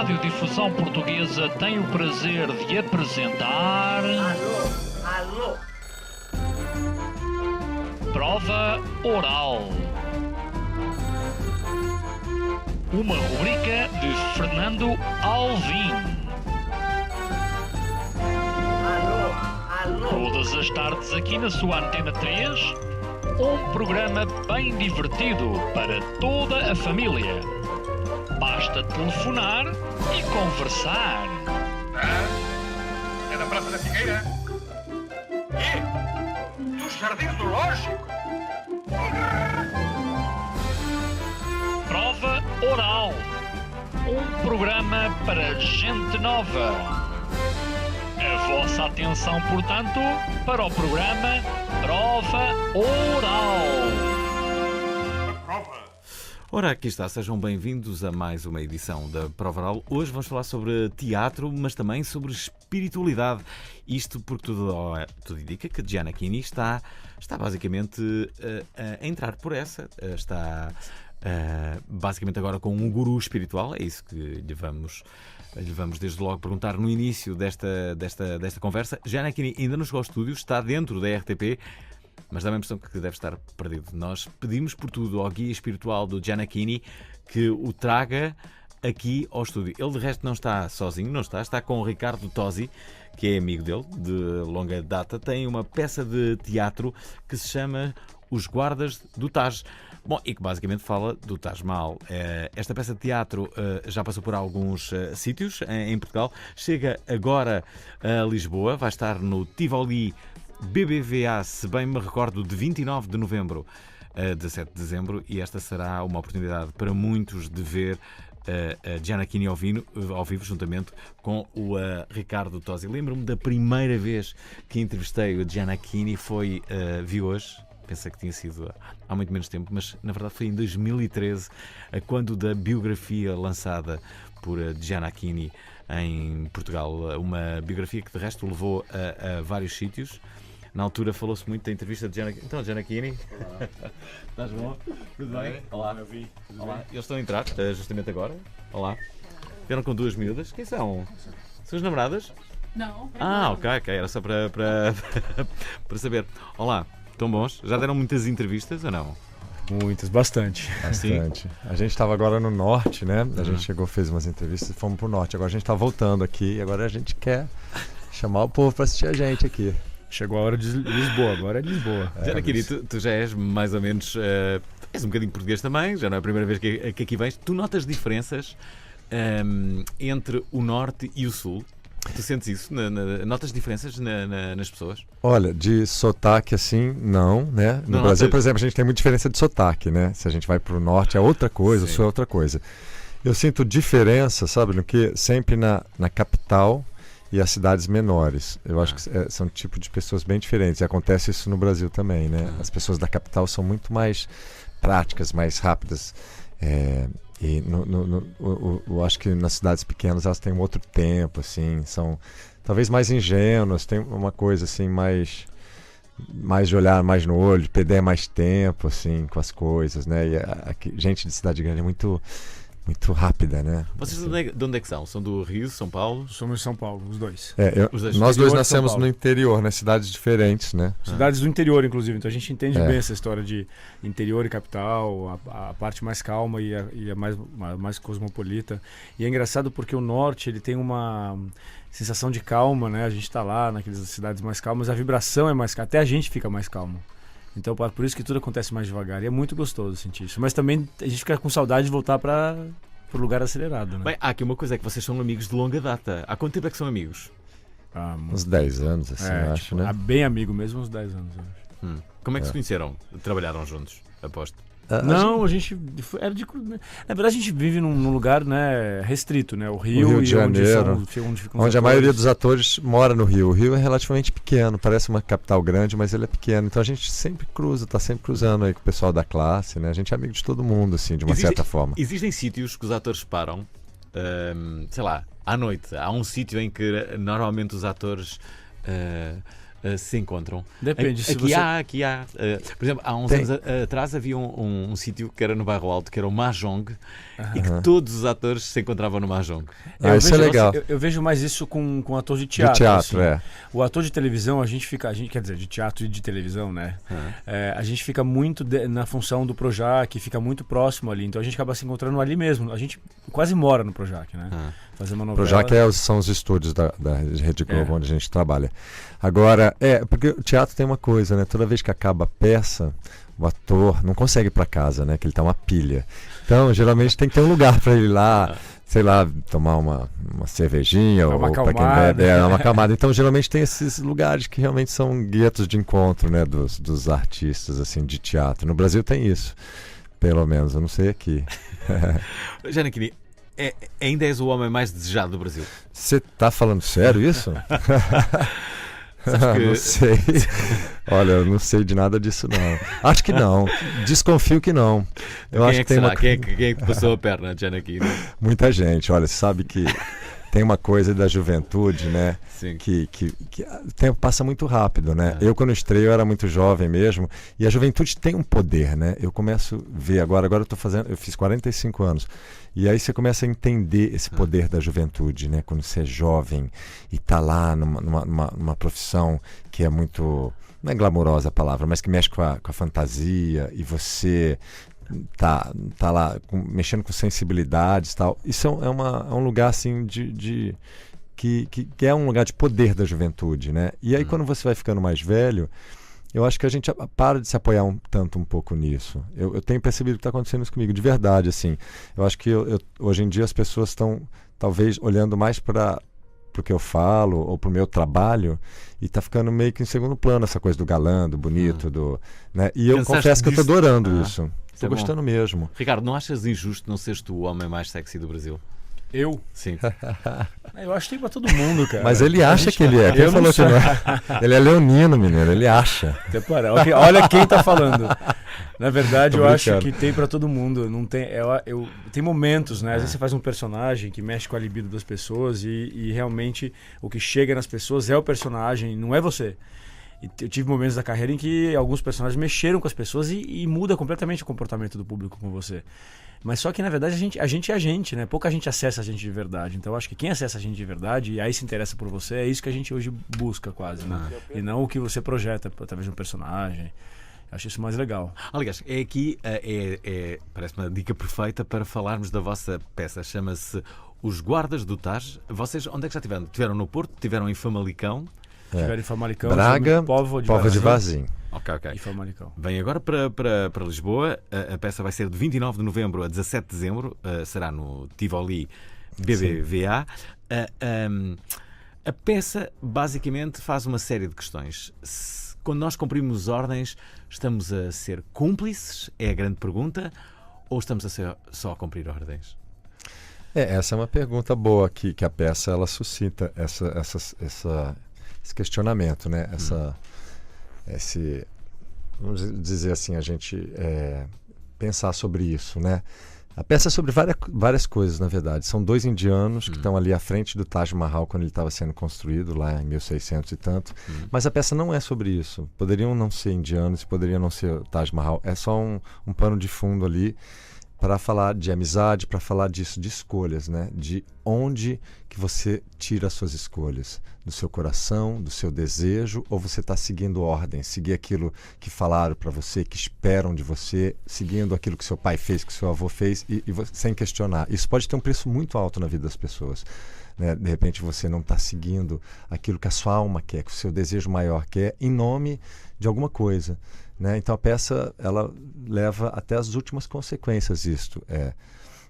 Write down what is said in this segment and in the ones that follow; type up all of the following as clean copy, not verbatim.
Radiodifusão Portuguesa tem o prazer de apresentar... Alô? Prova Oral. Uma rubrica de Fernando Alvim. Alô? Todas as tardes aqui na sua Antena 3, um programa bem divertido para toda a família. Basta telefonar e conversar. É da Praça da Figueira? E dos Jardins do Lógico? Prova Oral. Um programa para gente nova. A vossa atenção, portanto, para o programa Prova Oral. Prova. Ora, aqui está, sejam bem-vindos a mais uma edição da Prova Oral. Hoje vamos falar sobre teatro, mas também sobre espiritualidade. Isto porque tudo indica que Gianacchini está basicamente a entrar por essa. Está basicamente agora com um guru espiritual. É isso que lhe vamos desde logo perguntar no início desta conversa. Gianacchini ainda não chegou ao estúdio, está dentro da RTP, mas dá a impressão que deve estar perdido. Nós pedimos por tudo ao guia espiritual do Gianacchini que o traga aqui ao estúdio. Ele de resto não está sozinho, está com o Ricardo Tosi, que é amigo dele de longa data. Tem uma peça de teatro que se chama Os Guardas do Taj. Bom, e que basicamente fala do Taj Mahal. Esta peça de teatro já passou por alguns sítios em Portugal. Chega agora a Lisboa, vai estar no Tivoli BBVA, se bem me recordo, de 29 de novembro a 17 de dezembro, e esta será uma oportunidade para muitos de ver a Gianacchini ao vivo, juntamente com o Ricardo Tosi. Lembro-me da primeira vez que entrevistei o Gianacchini, vi hoje, pensei que tinha sido há muito menos tempo, mas na verdade foi em 2013, quando da biografia lançada por Gianacchini em Portugal, uma biografia que de resto levou a vários sítios. Na altura falou-se muito da entrevista de Gianacchini. Então, Gianacchini, olá. Estás bom? Tudo bem? Olá. Olá. Eles estão a entrar justamente agora. Olá. Vieram com duas miúdas. Quem são? São as namoradas? Não. Ok. Era só para saber. Olá. Estão bons? Já deram muitas entrevistas ou não? Muitas, bastante. Bastante. A gente estava agora no norte, né? A gente chegou, fez umas entrevistas e fomos pro norte. Agora a gente está voltando aqui e agora a gente quer chamar o povo para assistir a gente aqui. Chegou a hora de Lisboa, agora é Lisboa. Gianacchini, tu já és mais ou menos... és um bocadinho português também, já não é a primeira vez que aqui vens. Tu notas diferenças entre o norte e o sul? Tu sentes isso? Notas diferenças nas pessoas? Olha, de sotaque assim, não, né? No não Brasil, notas... por exemplo, a gente tem muita diferença de sotaque, né? Se a gente vai pro norte é outra coisa, Sim. o sul é outra coisa. Eu sinto diferença, sabe, no que? Sempre na capital e as cidades menores. Eu acho que são tipo de pessoas bem diferentes. E acontece isso no Brasil também, né? As pessoas da capital são muito mais práticas, mais rápidas. E eu acho que nas cidades pequenas elas têm um outro tempo, assim, são talvez mais ingênuas, tem uma coisa assim mais de olhar mais no olho, de perder mais tempo, assim, com as coisas, né? E gente de cidade grande é muito rápida, né? Vocês de onde é que são? São do Rio, São Paulo? Somos de São Paulo, os dois. Nós dois nascemos no interior, né? Cidades diferentes, né? Cidades do interior, inclusive. Então a gente entende bem essa história de interior e capital, a parte mais calma e a mais cosmopolita. E é engraçado porque o norte ele tem uma sensação de calma, né? A gente está lá naquelas cidades mais calmas, a vibração é mais calma, até a gente fica mais calmo. Então, por isso que tudo acontece mais devagar. E é muito gostoso sentir isso. Mas também a gente fica com saudade de voltar para o lugar acelerado, né? Bem, há aqui uma coisa, é que vocês são amigos de longa data. Há quanto tempo é que são amigos? Uns 10 anos, assim, eu acho, né? Bem amigo mesmo, uns 10 anos, eu acho. Como é que se conheceram? Trabalharam juntos, aposto? Não, a gente era na verdade a gente vive num lugar, né, restrito, né, o Rio de Janeiro, onde a maioria dos atores mora no Rio. O Rio é relativamente pequeno, parece uma capital grande, mas ele é pequeno. Então a gente sempre está sempre cruzando aí com o pessoal da classe, né? A gente é amigo de todo mundo, assim, de uma certa forma. Existem sítios que os atores param, sei lá, à noite. Há um sítio em que normalmente os atores se encontram? Depende. Se Aqui você... aqui há. Por exemplo, há uns anos atrás havia um sítio que era no Bairro Alto, que era o Mahjong, e que todos os atores se encontravam no Mahjong. Isso é legal. Eu vejo mais isso com ator de teatro. De teatro, assim. O ator de televisão, quer dizer, de teatro e de televisão, né? A gente fica muito na função do Projac, fica muito próximo ali, então a gente acaba se encontrando ali mesmo. A gente quase mora no Projac, né? Fazer uma novela. Projac são os estúdios da Rede Globo onde a gente trabalha. Agora, porque o teatro tem uma coisa, né? Toda vez que acaba a peça, o ator não consegue ir para casa, né? Que ele tá uma pilha. Então, geralmente tem que ter um lugar para ele ir lá, sei lá, tomar uma cervejinha, ou para quem bebe, uma acalmada. Então, geralmente tem esses lugares que realmente são guetos de encontro, né? Dos artistas, assim, de teatro. No Brasil tem isso, pelo menos, eu não sei aqui. Gianecchini, ainda és o homem mais desejado do Brasil? Você tá falando sério isso? Não sei. Olha, eu não sei de nada disso, não. Acho que não. Desconfio que não. Eu acho que tem será? Quem é que passou a perna, Gianecchini? Muita gente. Olha, você sabe que tem uma coisa da juventude, né? Sim. Que o tempo passa muito rápido, né? Eu, quando estreio, eu era muito jovem mesmo. E a juventude tem um poder, né? Eu começo a ver agora eu fiz 45 anos. E aí você começa a entender esse poder da juventude, né? Quando você é jovem e está lá numa profissão que é muito, não é glamourosa a palavra, mas que mexe com a fantasia, e você tá lá mexendo com sensibilidades e tal. Isso é um lugar assim que é um lugar de poder da juventude, né? E aí quando você vai ficando mais velho, eu acho que a gente para de se apoiar um pouco nisso. Eu tenho percebido que está acontecendo isso comigo, de verdade, assim. Eu acho que hoje em dia as pessoas estão, talvez, olhando mais para o que eu falo ou para o meu trabalho, e está ficando meio que em segundo plano essa coisa do galã, do bonito, né? E eu confesso que eu estou adorando isso. Estou gostando mesmo. Ricardo, não achas injusto não seres tu o homem mais sexy do Brasil? Eu? Sim. Eu acho que tem pra todo mundo, cara. Mas ele acha que ele é. Quem falou que não é? Ele é leonino, menino. Ele acha. Olha quem tá falando. Na verdade, eu acho que tem pra todo mundo. Não tem, tem momentos, né? Às vezes você faz um personagem que mexe com a libido das pessoas e realmente o que chega nas pessoas é o personagem, não é você. E eu tive momentos da carreira em que alguns personagens mexeram com as pessoas e muda completamente o comportamento do público com você. Mas só que, na verdade, a gente é a gente, né? Pouca gente acessa a gente de verdade. Então, eu acho que quem acessa a gente de verdade e aí se interessa por você, é isso que a gente hoje busca quase, né? E não o que você projeta através de um personagem. Eu acho isso mais legal. Aliás, parece uma dica perfeita para falarmos da vossa peça. Chama-se Os Guardas do Taj. Vocês, onde é que já tiveram? Tiveram no Porto? Tiveram em Famalicão? Tiveram em Famalicão. Braga, Póvoa de Varzim. Ok. E Famalicão. Vem agora para Lisboa. A peça vai ser de 29 de novembro a 17 de dezembro. Será no Tivoli BBVA. A peça basicamente faz uma série de questões. Quando nós cumprimos ordens, estamos a ser cúmplices? É a grande pergunta. Ou estamos só a cumprir ordens? Essa é uma pergunta boa que a peça ela suscita esse questionamento, né? Vamos dizer assim, a gente pensar sobre isso, né? A peça é sobre várias coisas, na verdade. São dois indianos que estão ali à frente do Taj Mahal quando ele estava sendo construído, lá em 1600 e tanto. Mas a peça não é sobre isso. Poderiam não ser indianos, poderia não ser o Taj Mahal. É só um pano de fundo ali para falar de amizade, para falar disso, de escolhas, né? De onde que você tira as suas escolhas. Do seu coração, do seu desejo, ou você está seguindo ordens, seguir aquilo que falaram para você, que esperam de você, seguindo aquilo que seu pai fez, que seu avô fez, e sem questionar. Isso pode ter um preço muito alto na vida das pessoas, né? De repente você não está seguindo aquilo que a sua alma quer, que o seu desejo maior quer, em nome de alguma coisa, né? Então a peça ela leva até as últimas consequências isto.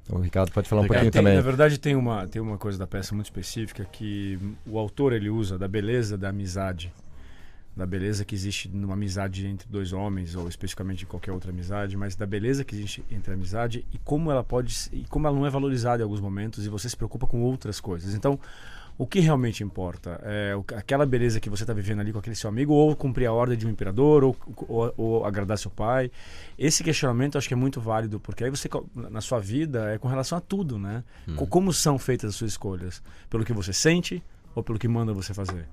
O Ricardo pode falar um pouquinho também. Na verdade tem uma coisa da peça muito específica que o autor ele usa da beleza da amizade, da beleza que existe numa amizade entre dois homens ou especificamente qualquer outra amizade, mas da beleza que existe entre a amizade e como ela não é valorizada em alguns momentos e você se preocupa com outras coisas. Então o que realmente importa é aquela beleza que você está vivendo ali com aquele seu amigo, ou cumprir a ordem de um imperador, ou agradar seu pai. Esse questionamento eu acho que é muito válido, porque aí você, na sua vida, é com relação a tudo, né? Como são feitas as suas escolhas? Pelo que você sente, ou pelo que manda você fazer?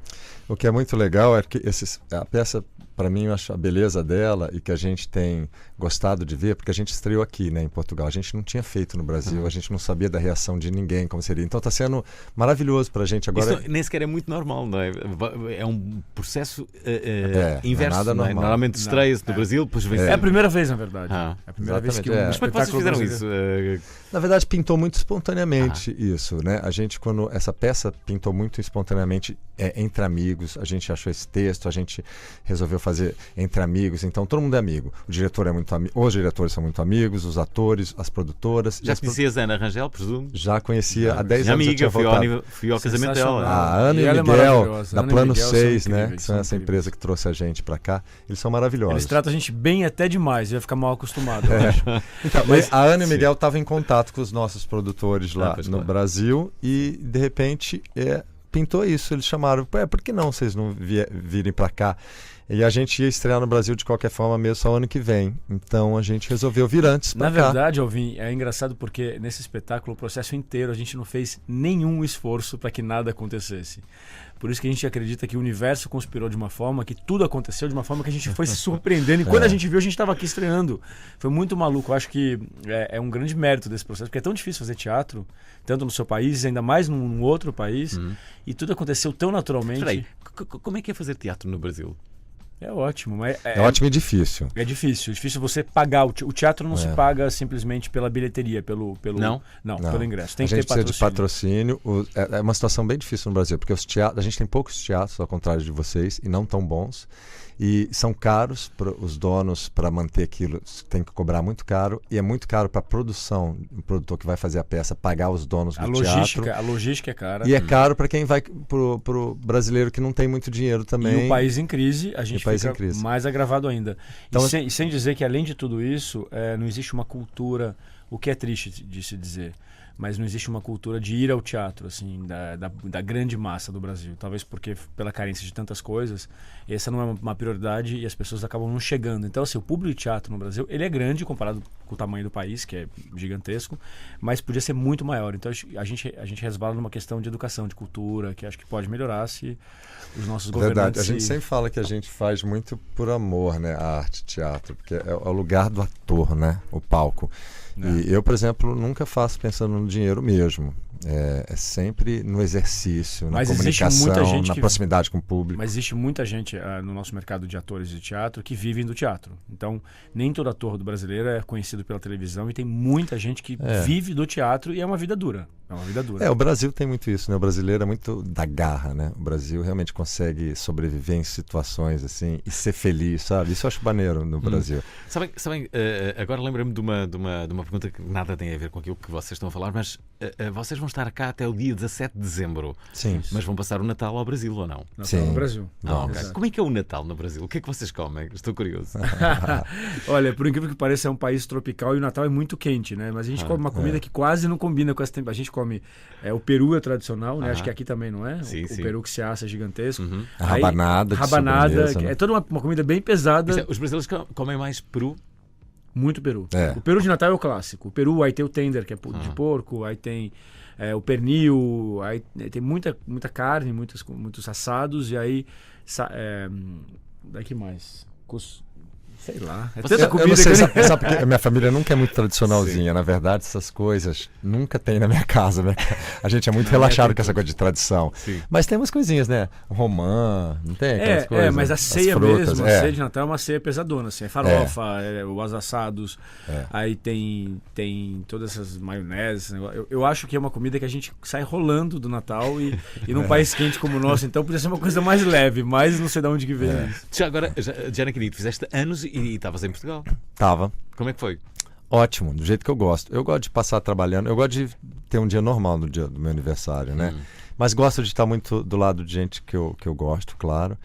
O que é muito legal é que a peça, para mim, eu acho a beleza dela e que a gente tem gostado de ver, porque a gente estreou aqui, né, em Portugal. A gente não tinha feito no Brasil, a gente não sabia da reação de ninguém, como seria. Então está sendo maravilhoso para a gente agora. Isso nem sequer é muito normal, não é? É um processo inverso. Nada não é? normal. Normalmente estreia-se no Brasil, depois vem. É a primeira vez, na verdade. É a primeira vez que exatamente, Mas como é que vocês fizeram isso? Na verdade, pintou muito espontaneamente isso, né? A gente, quando essa peça pintou muito espontaneamente entre amigos, a gente achou esse texto, a gente resolveu fazer entre amigos, então todo mundo é amigo. O diretor é muito amigo, os diretores são muito amigos, os atores, as produtoras. Já conhecias a Ana Rangel, presumo? Já conhecia há 10 anos. Minha eu tinha amiga, fui ao casamento dela. A Ana e o Miguel, da Plano 6, né? Que são essa empresa que trouxe a gente pra cá. Eles são maravilhosos. Eles tratam a gente bem até demais, ia ficar mal acostumado, eu acho. Então, mas a Ana e o Miguel estavam em contato com os nossos produtores lá no claro. Brasil e, de repente, pintou isso. Eles chamaram, por que não vocês não virem pra cá? E a gente ia estrear no Brasil de qualquer forma mesmo só ano que vem. Então a gente resolveu vir antes pra cá. Na verdade, Alvin, é engraçado porque nesse espetáculo, o processo inteiro, a gente não fez nenhum esforço para que nada acontecesse. Por isso que a gente acredita que o universo conspirou de uma forma, que tudo aconteceu de uma forma que a gente foi se surpreendendo. E quando a gente viu, a gente estava aqui estreando. Foi muito maluco. Eu acho que é um grande mérito desse processo, porque é tão difícil fazer teatro, tanto no seu país, ainda mais num outro país, e tudo aconteceu tão naturalmente. Peraí, como é que é fazer teatro no Brasil? É ótimo, mas é ótimo e difícil. É difícil você pagar. O teatro não se paga simplesmente pela bilheteria, pelo pelo ingresso. Tem a que gente ter precisa de patrocínio. É uma situação bem difícil no Brasil, porque a gente tem poucos teatros, ao contrário de vocês, e não tão bons. E são caros para os donos, para manter aquilo, tem que cobrar muito caro, e é muito caro para a produção, o produtor que vai fazer a peça, pagar os donos do teatro. A logística é cara. E é caro para quem vai, pro brasileiro que não tem muito dinheiro também. E o país em crise, a gente fica mais agravado ainda. Então, e sem dizer que, além de tudo isso, não existe uma cultura, o que é triste de se dizer, mas não existe uma cultura de ir ao teatro, assim, da grande massa do Brasil. Talvez porque, pela carência de tantas coisas, essa não é uma prioridade e as pessoas acabam não chegando. Então, assim, o público de teatro no Brasil, ele é grande comparado com o tamanho do país, que é gigantesco, mas podia ser muito maior. Então, a gente resvala numa questão de educação, de cultura, que acho que pode melhorar se os nossos governantes... Verdade, a gente sempre fala que a gente faz muito por amor, né, a arte, teatro, porque é o lugar do ator, né, o palco. E eu, por exemplo, nunca faço pensando no dinheiro mesmo. É sempre no exercício, na comunicação, na proximidade com o público. Mas existe muita gente no nosso mercado de atores de teatro que vivem do teatro. Então, nem todo ator do brasileiro é conhecido pela televisão e tem muita gente que vive do teatro e é uma vida dura. É uma vida dura. O Brasil tem muito isso, né? O brasileiro é muito da garra, né? O Brasil realmente consegue sobreviver em situações assim e ser feliz, sabe? Isso eu acho maneiro no Brasil. Sabem, agora lembrei-me de uma pergunta que nada tem a ver com aquilo que vocês estão a falar, mas vocês vão estar cá até o dia 17 de dezembro. Sim. Mas vão passar o Natal ao Brasil ou não? Natal no Brasil. Okay. Como é que é o Natal no Brasil? O que é que vocês comem? Estou curioso. Olha, por incrível que pareça, é um país tropical e o Natal é muito quente, né? Mas a gente come uma comida que quase não combina com essa temporada. A gente come o peru é tradicional, né? Acho que aqui também não é. Sim, o peru que se assa é gigantesco. A rabanada. É toda uma comida bem pesada. Os brasileiros comem mais peru? Muito peru. O peru de Natal é o clássico. O peru, aí tem o tender, que é de porco, aí tem o pernil, aí tem muita carne, muitos assados, e aí daqui mais? Sei lá. É tanta comida. Eu não sei, sabe porque a minha família nunca é muito tradicionalzinha. Na verdade, essas coisas nunca tem na minha casa. A gente é muito relaxado com essa coisa de tradição. Sim. Mas tem umas coisinhas, né? Romã, não tem aquelas coisas? Mas a ceia mesmo, a ceia de Natal é uma ceia pesadona. Assim, farofa, os assados, aí tem todas essas maioneses. Eu acho que é uma comida que a gente sai rolando do Natal e num país quente como o nosso, então podia ser uma coisa mais leve, mas não sei de onde que vem isso. Já agora, Diana querido, fizeste anos e estavas em Portugal. Tava. Como é que foi? Ótimo, do jeito que eu gosto. Eu gosto de passar trabalhando, eu gosto de ter um dia normal no dia do meu aniversário, né? Mas gosto de estar muito do lado de gente que eu gosto, claro.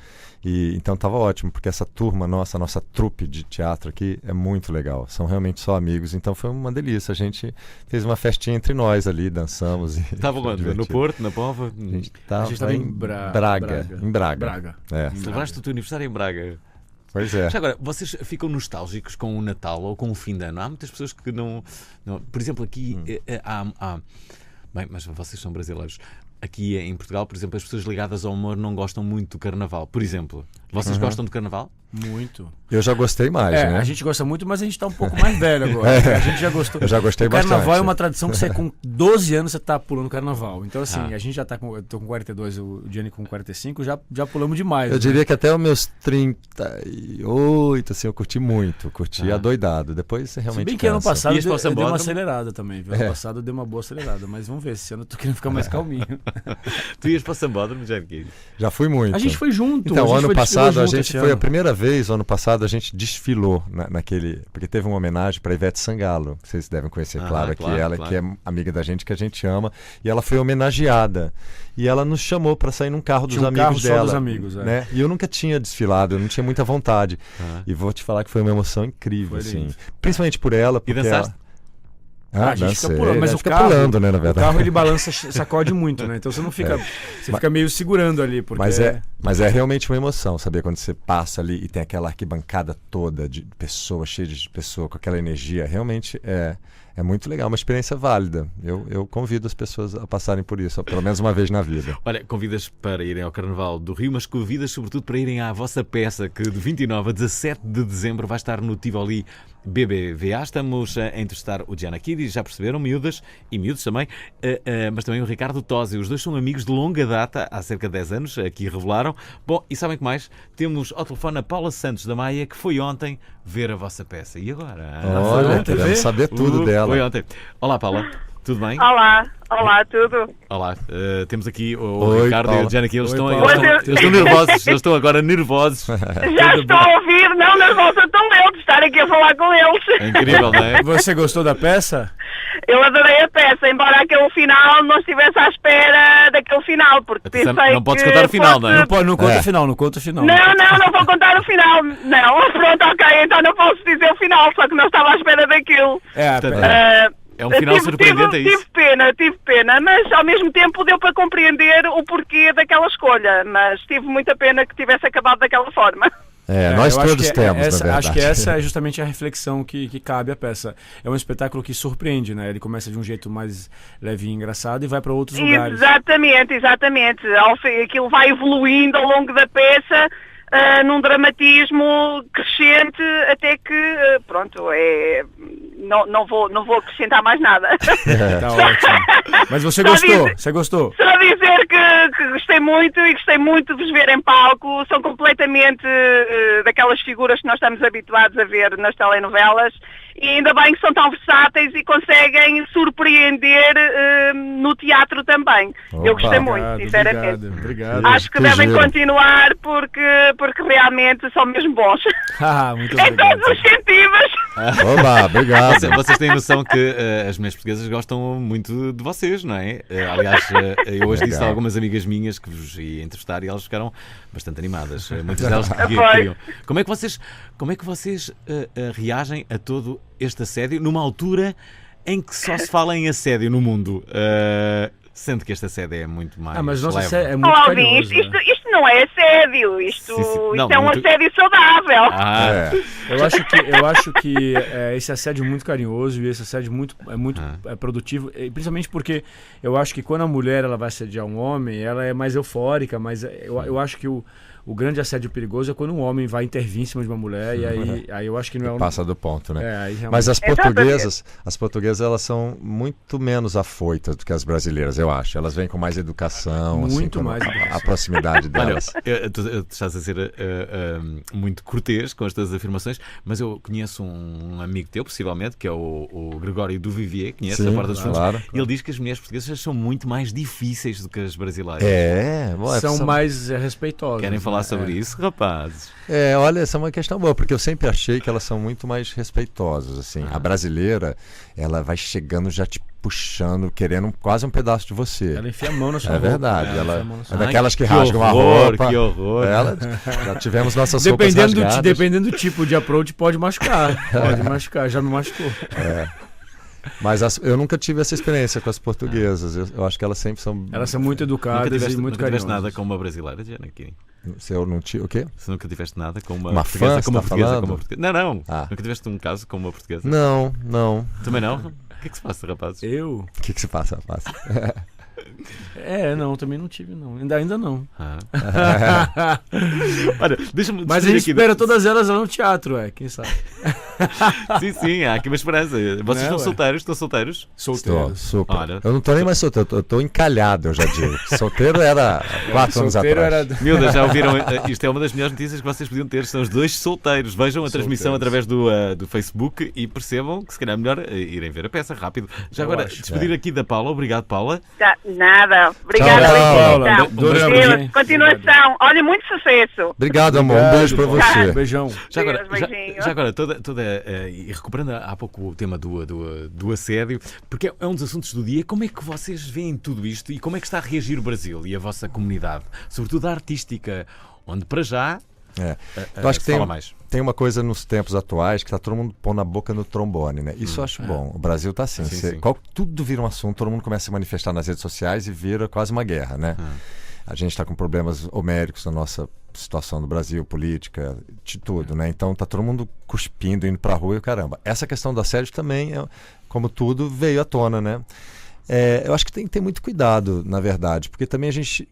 E então estava ótimo, porque essa turma nossa trupe de teatro aqui é muito legal. São realmente só amigos, então foi uma delícia. A gente fez uma festinha entre nós ali, dançamos. Estava onde? No Porto, na Póvoa? A gente estava em Braga. Em Braga. Celebraste o teu aniversário em Braga? Pois é. Já agora, vocês ficam nostálgicos com o Natal ou com o fim de ano? Há muitas pessoas que não... Por exemplo, aqui há... Bem, mas vocês são brasileiros. aqui em Portugal, por exemplo, as pessoas ligadas ao humor não gostam muito do carnaval. Por exemplo, vocês gostam do carnaval? Muito. Eu já gostei mais, né? A gente gosta muito, mas a gente tá um pouco mais velho agora. A gente já gostou. Eu já gostei bastante. O carnaval é uma tradição que você com 12 anos você tá pulando carnaval. Então assim, a gente já tá com... Eu tô com 42, o Gianni com 45, já pulamos demais. Eu diria que até os meus 38, assim, eu curti muito. Curti adoidado. Depois você realmente Se bem que ano passado eu dei uma Sambódromo? acelerada também. Ano passado eu dei uma boa acelerada. Mas vamos ver, esse ano eu tô querendo ficar mais calminho. Tu ias para o Sambódromo, já que Já fui muito. A gente foi junto. Então, ano passado, a junto gente foi a primeira vez, ano passado, a gente desfilou naquele... Porque teve uma homenagem para Ivete Sangalo, que vocês devem conhecer, claro, que ela que é amiga da gente, que a gente ama, e ela foi homenageada. E ela nos chamou para sair num carro dos amigos carro dela. Só dos amigos, né? E eu nunca tinha desfilado, eu não tinha muita vontade. E vou te falar que foi uma emoção incrível, assim. Principalmente por ela, porque E dançaste? a gente fica pulando, mas o fica carro, pulando, né, na o verdade. carro ele balança, sacode muito, né? Então você não fica, você fica meio segurando ali, porque Mas é realmente uma emoção, saber quando você passa ali e tem aquela arquibancada toda de pessoas, cheia de pessoas com aquela energia, realmente é muito legal, uma experiência válida. Eu convido as pessoas a passarem por isso, pelo menos uma vez na vida. Olha, convidas para irem ao Carnaval do Rio, mas convidas sobretudo para irem à vossa peça, que de 29 a 17 de dezembro vai estar no Tivoli BBVA. Estamos a entrevistar o Gianna Kidis, já perceberam, miúdas e miúdos também, mas também o Ricardo Tosi. Os dois são amigos de longa data, há cerca de 10 anos, aqui revelaram. Bom, e sabem que mais? Temos ao telefone a Paula Santos da Maia, que foi ontem ver a vossa peça. E agora? Olha, queremos saber tudo dela. Foi ontem. Olá, Paula. Tudo bem? Olá, tudo? Olá, temos aqui o Oi, Ricardo Paula. e o Gianna aqui. Eles estão Paula. nervosos, eles estão agora nervosos. Já estou a ouvir, não nervosa, estou eu de estar aqui a falar com eles. É incrível, não é? Você gostou da peça? Eu adorei a peça, embora aquele final não estivesse à espera daquele final, porque Atenção, pensei não podes que contar o final, não é? Não conta o final, não conta o final. Não vou contar o final. Não, pronto, ok, então não posso dizer o final, só que não estava à espera daquilo. É um final surpreendente, é isso? Tive pena, mas ao mesmo tempo deu para compreender o porquê daquela escolha, mas tive muita pena que tivesse acabado daquela forma. Nós todos temos, essa, na verdade. acho que essa é justamente a reflexão que cabe à peça. É um espetáculo que surpreende, né? Ele começa de um jeito mais leve e engraçado e vai para outros lugares. Exatamente. Aquilo vai evoluindo ao longo da peça, num dramatismo crescente, até que, não vou acrescentar mais nada. Tá ótimo. Mas você gostou? Só dizer que gostei muito e gostei muito de vos ver em palco. São completamente daquelas figuras que nós estamos habituados a ver nas telenovelas. E ainda bem que são tão versáteis e conseguem surpreender no teatro também. Eu gostei muito, sinceramente. Obrigado. Acho que devem continuar porque realmente são mesmo bons. Muito em obrigado. todos os sentidos. Oba, obrigado. Vocês têm noção que as mulheres portuguesas gostam muito de vocês, não é? Aliás, eu hoje disse a algumas amigas minhas que vos ia entrevistar e elas ficaram bastante animadas. Muitas delas queriam. Como é que vocês reagem a todo este assédio numa altura em que só se fala em assédio no mundo? Sendo que este assédio é muito mais mas nosso leve. assédio é muito carinhoso. Isto não é assédio, isto Não, é um assédio saudável. Eu acho que esse assédio é muito carinhoso e esse assédio é muito produtivo, principalmente porque eu acho que quando a mulher ela vai assediar um homem, ela é mais eufórica, mas eu acho que o grande assédio perigoso é quando um homem vai intervir em cima de uma mulher e aí eu acho que não é Passa do ponto, né? Realmente... Mas as portuguesas elas são muito menos afoitas do que as brasileiras, eu acho. Elas vêm com mais educação, muito assim, mais a proximidade delas. Olha, tu estás a ser muito cortês com estas afirmações, mas eu conheço um amigo teu, possivelmente, que é o Gregório do Vivier, conhece a Porta dos Fundos, e ele diz que as mulheres portuguesas são muito mais difíceis do que as brasileiras. São mais respeitosas. Querem falar sobre isso, rapazes? Olha, essa é uma questão boa, porque eu sempre achei que elas são muito mais respeitosas, assim. A brasileira, ela vai chegando já te puxando, querendo quase um pedaço de você. Ela enfia a mão na sua roupa. É verdade. Ela é daquelas que que rasgam horror, a roupa. Que horror. Já tivemos nossas roupas rasgadas. Dependendo do tipo de approach, pode machucar. Já me machucou. Mas eu nunca tive essa experiência com as portuguesas. Eu acho que elas sempre são... Elas são muito educadas e muito carinhosas. Nunca tiveste nada com uma brasileira, Gianna Kidis? Se eu não tive... O quê? Se nunca tiveste nada com uma portuguesa, fã, com uma portuguesa, falando? com uma portuguesa. Não. Nunca tiveste um caso com uma portuguesa? Não. Também não? O que é que se passa, rapazes? O que se passa, rapaz? Não, também não tive, não. Ainda não. Olha, deixa-me Mas a gente aqui. espera todas elas lá no teatro, quem sabe? Sim, há aqui uma esperança. Vocês estão solteiros? Estão solteiros? Solteiro. Super. Olha. Eu não tô nem mais solteiro, eu tô encalhado, eu já digo. Solteiro era 4 anos atrás. Miúdas, já ouviram? Isto é uma das melhores notícias que vocês podiam ter. São os dois solteiros. Vejam a transmissão através do Facebook e percebam que se calhar é melhor irem ver a peça rápido. Já agora, despedir aqui da Paula. Obrigado, Paula. Nada. Obrigada Tchau, pela invitação. Continuação. Olha, muito sucesso. Obrigado, amor. Um beijo pra você. Beijão. Já agora e recuperando há pouco o tema do assédio, porque é um dos assuntos do dia. Como é que vocês veem tudo isto e como é que está a reagir o Brasil e a vossa comunidade? Sobretudo a artística, onde para já eu acho que fala mais. Tem uma coisa nos tempos atuais que está todo mundo pondo a boca no trombone, né? Isso eu acho bom. O Brasil está assim. Sim. Tudo vira um assunto, todo mundo começa a se manifestar nas redes sociais e vira quase uma guerra, né? A gente está com problemas homéricos na nossa situação do Brasil, política, de tudo, né? Então tá todo mundo cuspindo, indo pra rua e caramba. Essa questão do assédio também, como tudo, veio à tona, né? Eu acho que tem que ter muito cuidado, na verdade, porque também a gente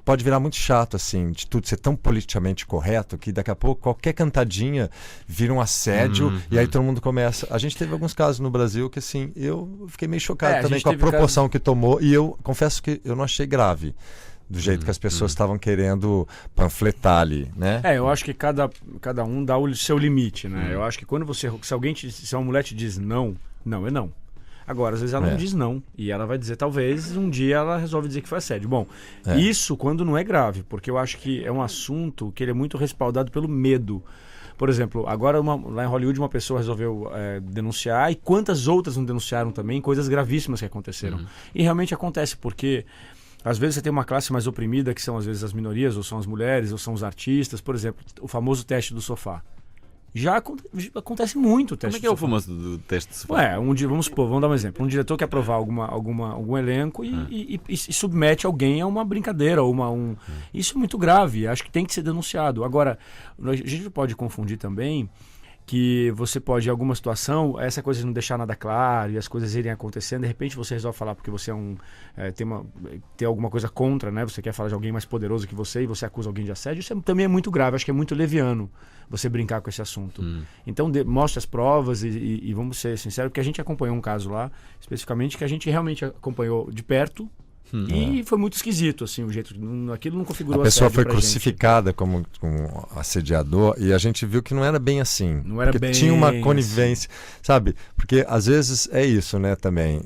pode virar muito chato, assim, de tudo ser tão politicamente correto que daqui a pouco qualquer cantadinha vira um assédio e aí todo mundo começa. A gente teve alguns casos no Brasil que, assim, eu fiquei meio chocado também com a proporção que tomou e eu confesso que eu não achei grave. Do jeito que as pessoas estavam querendo panfletar ali, né? Eu acho que cada um dá o seu limite, né? Eu acho que quando se uma mulher te diz não é não. Agora, às vezes ela não diz não. E ela vai dizer, talvez, um dia ela resolve dizer que foi assédio. Bom, isso quando não é grave, porque eu acho que é um assunto que ele é muito respaldado pelo medo. Por exemplo, agora lá em Hollywood uma pessoa resolveu denunciar e quantas outras não denunciaram também, coisas gravíssimas que aconteceram. E realmente acontece, porque às vezes você tem uma classe mais oprimida, que são às vezes as minorias, ou são as mulheres, ou são os artistas. Por exemplo, o famoso teste do sofá. Já acontece muito o teste. Como é que é o famoso do teste de sofá? Vamos dar um exemplo. Um diretor quer aprovar algum elenco e submete alguém a uma brincadeira. Isso é muito grave, acho que tem que ser denunciado. Agora, a gente não pode confundir também que você pode, em alguma situação, essa coisa de não deixar nada claro e as coisas irem acontecendo, de repente você resolve falar porque você tem alguma coisa contra, né? Você quer falar de alguém mais poderoso que você e você acusa alguém de assédio. Isso também é muito grave, acho que é muito leviano você brincar com esse assunto. Então mostre as provas e vamos ser sinceros, porque a gente acompanhou um caso lá, especificamente, que a gente realmente acompanhou de perto. E foi muito esquisito, assim, o jeito. Aquilo não configurou. A pessoa foi crucificada como assediador e a gente viu que não era bem assim. Não era bem. Tinha uma conivência, sabe? Porque às vezes é isso, né? Também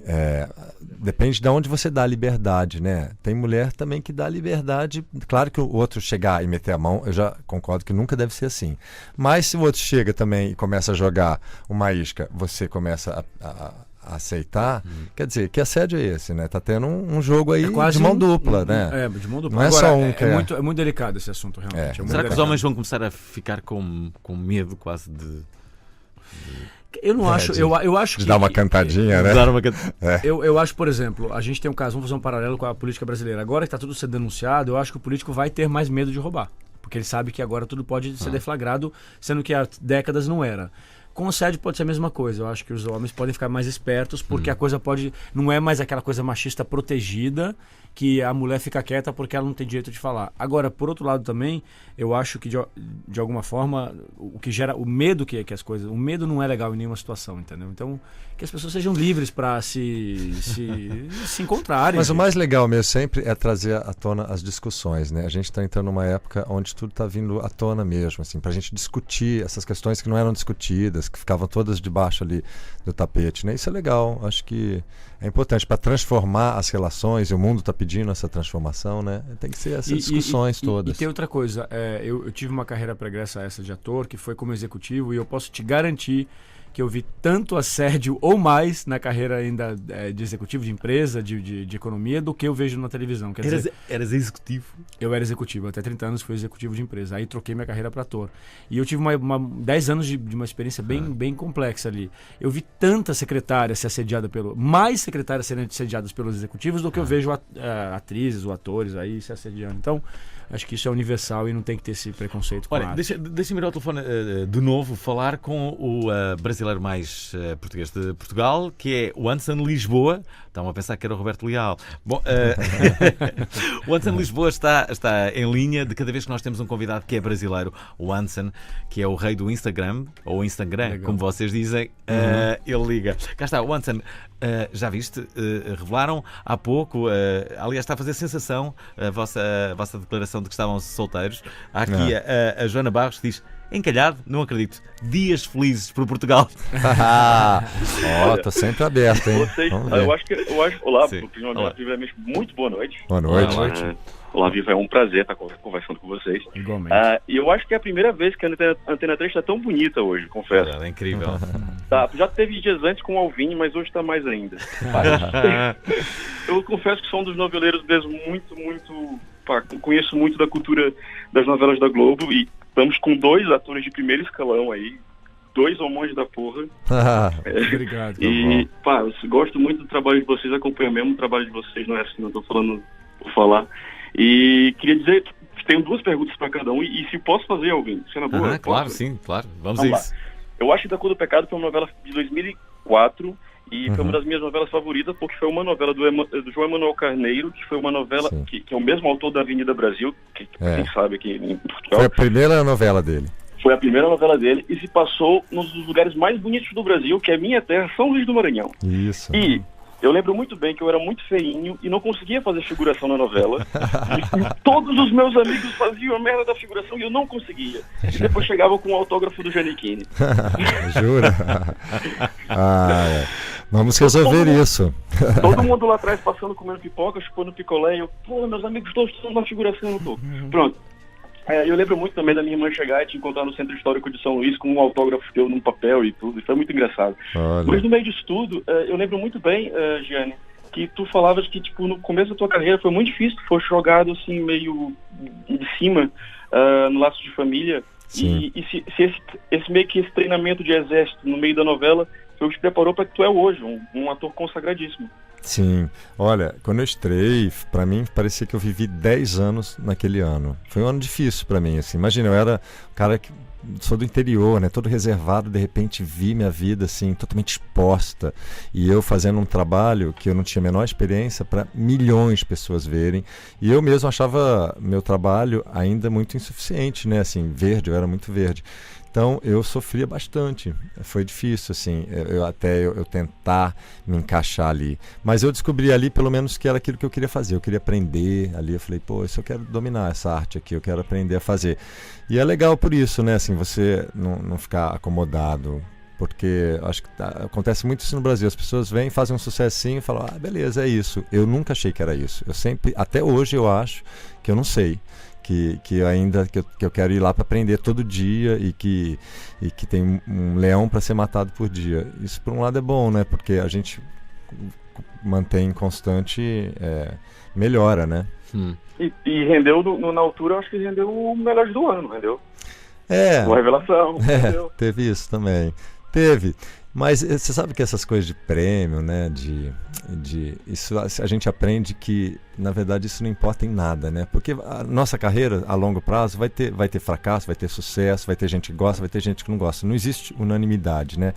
depende de onde você dá a liberdade, né? Tem mulher também que dá liberdade. Claro que o outro chegar e meter a mão, eu já concordo que nunca deve ser assim. Mas se o outro chega também e começa a jogar uma isca, você começa a aceitar, quer dizer, que assédio é esse, né? Tá tendo um jogo aí de mão dupla, né? De mão dupla. Não agora, é só um é muito delicado esse assunto, realmente. Será que os homens vão começar a ficar com medo quase de... Eu não acho. Eu acho que. Dar uma cantadinha, né? Eu acho, por exemplo, a gente tem um caso, vamos fazer um paralelo com a política brasileira. Agora que está tudo sendo denunciado, eu acho que o político vai ter mais medo de roubar. Porque ele sabe que agora tudo pode ser deflagrado, sendo que há décadas não era. Com o assédio pode ser a mesma coisa. Eu acho que os homens podem ficar mais espertos, porque a coisa pode... Não é mais aquela coisa machista protegida, que a mulher fica quieta porque ela não tem direito de falar. Agora, por outro lado também, eu acho que de alguma forma, o que gera o medo que as coisas... O medo não é legal em nenhuma situação, entendeu? Então, que as pessoas sejam livres para se encontrarem. Mas o mais legal mesmo sempre é trazer à tona as discussões, né? A gente está entrando numa época onde tudo está vindo à tona mesmo, assim, para a gente discutir essas questões que não eram discutidas, que ficavam todas debaixo ali do tapete, né? Isso é legal, acho que é importante para transformar as relações, e o mundo está pedindo essa transformação, né? Tem que ser essas discussões todas. E tem outra coisa, eu tive uma carreira pregressa a essa de ator, que foi como executivo, e eu posso te garantir que eu vi tanto assédio ou mais na carreira ainda de executivo de empresa, de economia, do que eu vejo na televisão. Quer dizer, eras executivo? Eu era executivo, até 30 anos fui executivo de empresa. Aí troquei minha carreira para ator. E eu tive 10 anos de uma experiência bem complexa ali. Eu vi tanta secretária ser assediada mais secretárias sendo assediadas pelos executivos do que eu vejo atrizes ou atores aí se assediando. Então, Acho que isso é universal e não tem que ter esse preconceito com a Olha, arte. deixa-me ir ao telefone de novo falar com o brasileiro mais português de Portugal, que é o Anderson Lisboa. Estavam a pensar que era o Roberto Leal. Bom, o Anderson Lisboa está em linha de cada vez que nós temos um convidado que é brasileiro. O Anderson, que é o rei do Instagram, ou Instagram, Legal. como vocês dizem, ele liga. Cá está, o Anderson, já viste? Revelaram há pouco, aliás, está a fazer sensação a vossa declaração de que estavam solteiros. Há aqui a Joana Barros que diz: encalhado, não acredito. Dias felizes por Portugal. Tô sempre aberto, hein? Vocês, Vamos ver. eu acho, olá, Sim. primeiramente, muito boa noite. Boa noite. Boa noite. Olá, Viva, é um prazer estar conversando com vocês. Igualmente. E eu acho que é a primeira vez que a Antena 3 está tão bonita hoje, confesso. É incrível. Tá, já teve dias antes com o Alvin, mas hoje está mais ainda. Eu confesso que sou um dos noveleiros mesmo muito, conheço muito da cultura das novelas da Globo e estamos com 2 atores de primeiro escalão aí, 2 homões da porra. Obrigado. E, eu gosto muito do trabalho de vocês, acompanho mesmo o trabalho de vocês, não é assim, não estou falando por falar. E queria dizer que tenho 2 perguntas para cada um, e se posso fazer, Alvin, se é na boa? Claro, Posso? sim, claro. Vamos Vamos a lá. isso. Eu acho que Da Cor do Pecado foi uma novela de 2004 e foi uma das minhas novelas favoritas, porque foi uma novela do João Emanuel Carneiro, que foi uma novela que é o mesmo autor da Avenida Brasil, que quem sabe aqui em Portugal. Foi a primeira novela dele. Foi a primeira novela dele e se passou num dos lugares mais bonitos do Brasil, que é a minha terra, São Luís do Maranhão. Isso. E eu lembro muito bem que eu era muito feinho e não conseguia fazer figuração na novela. E todos os meus amigos faziam a merda da figuração e eu não conseguia. E depois chegava com o autógrafo do Giannichini. Jura? Vamos resolver isso. Todo mundo lá atrás passando, comendo pipoca, chupando picolé. E eu, meus amigos todos estão na figuração, eu não tô. Pronto. Eu lembro muito também da minha irmã chegar e te encontrar no Centro Histórico de São Luís com um autógrafo teu num papel e tudo. E foi muito engraçado. Olha. Mas no meio disso tudo, eu lembro muito bem, Gianni, que tu falavas que tipo, no começo da tua carreira foi muito difícil, tu foi jogado assim meio de cima no laço de família. Sim. E se esse treinamento de exército no meio da novela foi o que te preparou para que tu é hoje, um ator consagradíssimo. Sim, olha, quando eu estrei, pra mim parecia que eu vivi 10 anos naquele ano. Foi um ano difícil pra mim, assim. Imagina, eu era um cara que sou do interior, né, todo reservado, de repente vi minha vida assim totalmente exposta e eu fazendo um trabalho que eu não tinha a menor experiência para milhões de pessoas verem, e eu mesmo achava meu trabalho ainda muito insuficiente, né, assim, verde, eu era muito verde. Então eu sofria bastante, foi difícil assim, eu tentar me encaixar ali, mas eu descobri ali pelo menos que era aquilo que eu queria fazer, eu queria aprender ali, eu falei, isso eu quero dominar essa arte aqui, eu quero aprender a fazer. E é legal por isso, né, assim, você não ficar acomodado, porque acho que acontece muito isso no Brasil, as pessoas vêm, fazem um sucessinho e falam, beleza, é isso. Eu nunca achei que era isso, eu sempre, até hoje eu acho que eu não sei. Que ainda que eu quero ir lá para aprender todo dia e que tem um leão para ser matado por dia. Isso por um lado é bom, né? Porque a gente mantém constante melhora, né? E rendeu na altura, eu acho que rendeu o melhor do ano, não rendeu? Uma revelação. Teve isso também. Teve. Mas você sabe que essas coisas de prêmio, né, isso a gente aprende que, na verdade, isso não importa em nada, né? Porque a nossa carreira, a longo prazo, vai ter fracasso, vai ter sucesso, vai ter gente que gosta, vai ter gente que não gosta. Não existe unanimidade, né?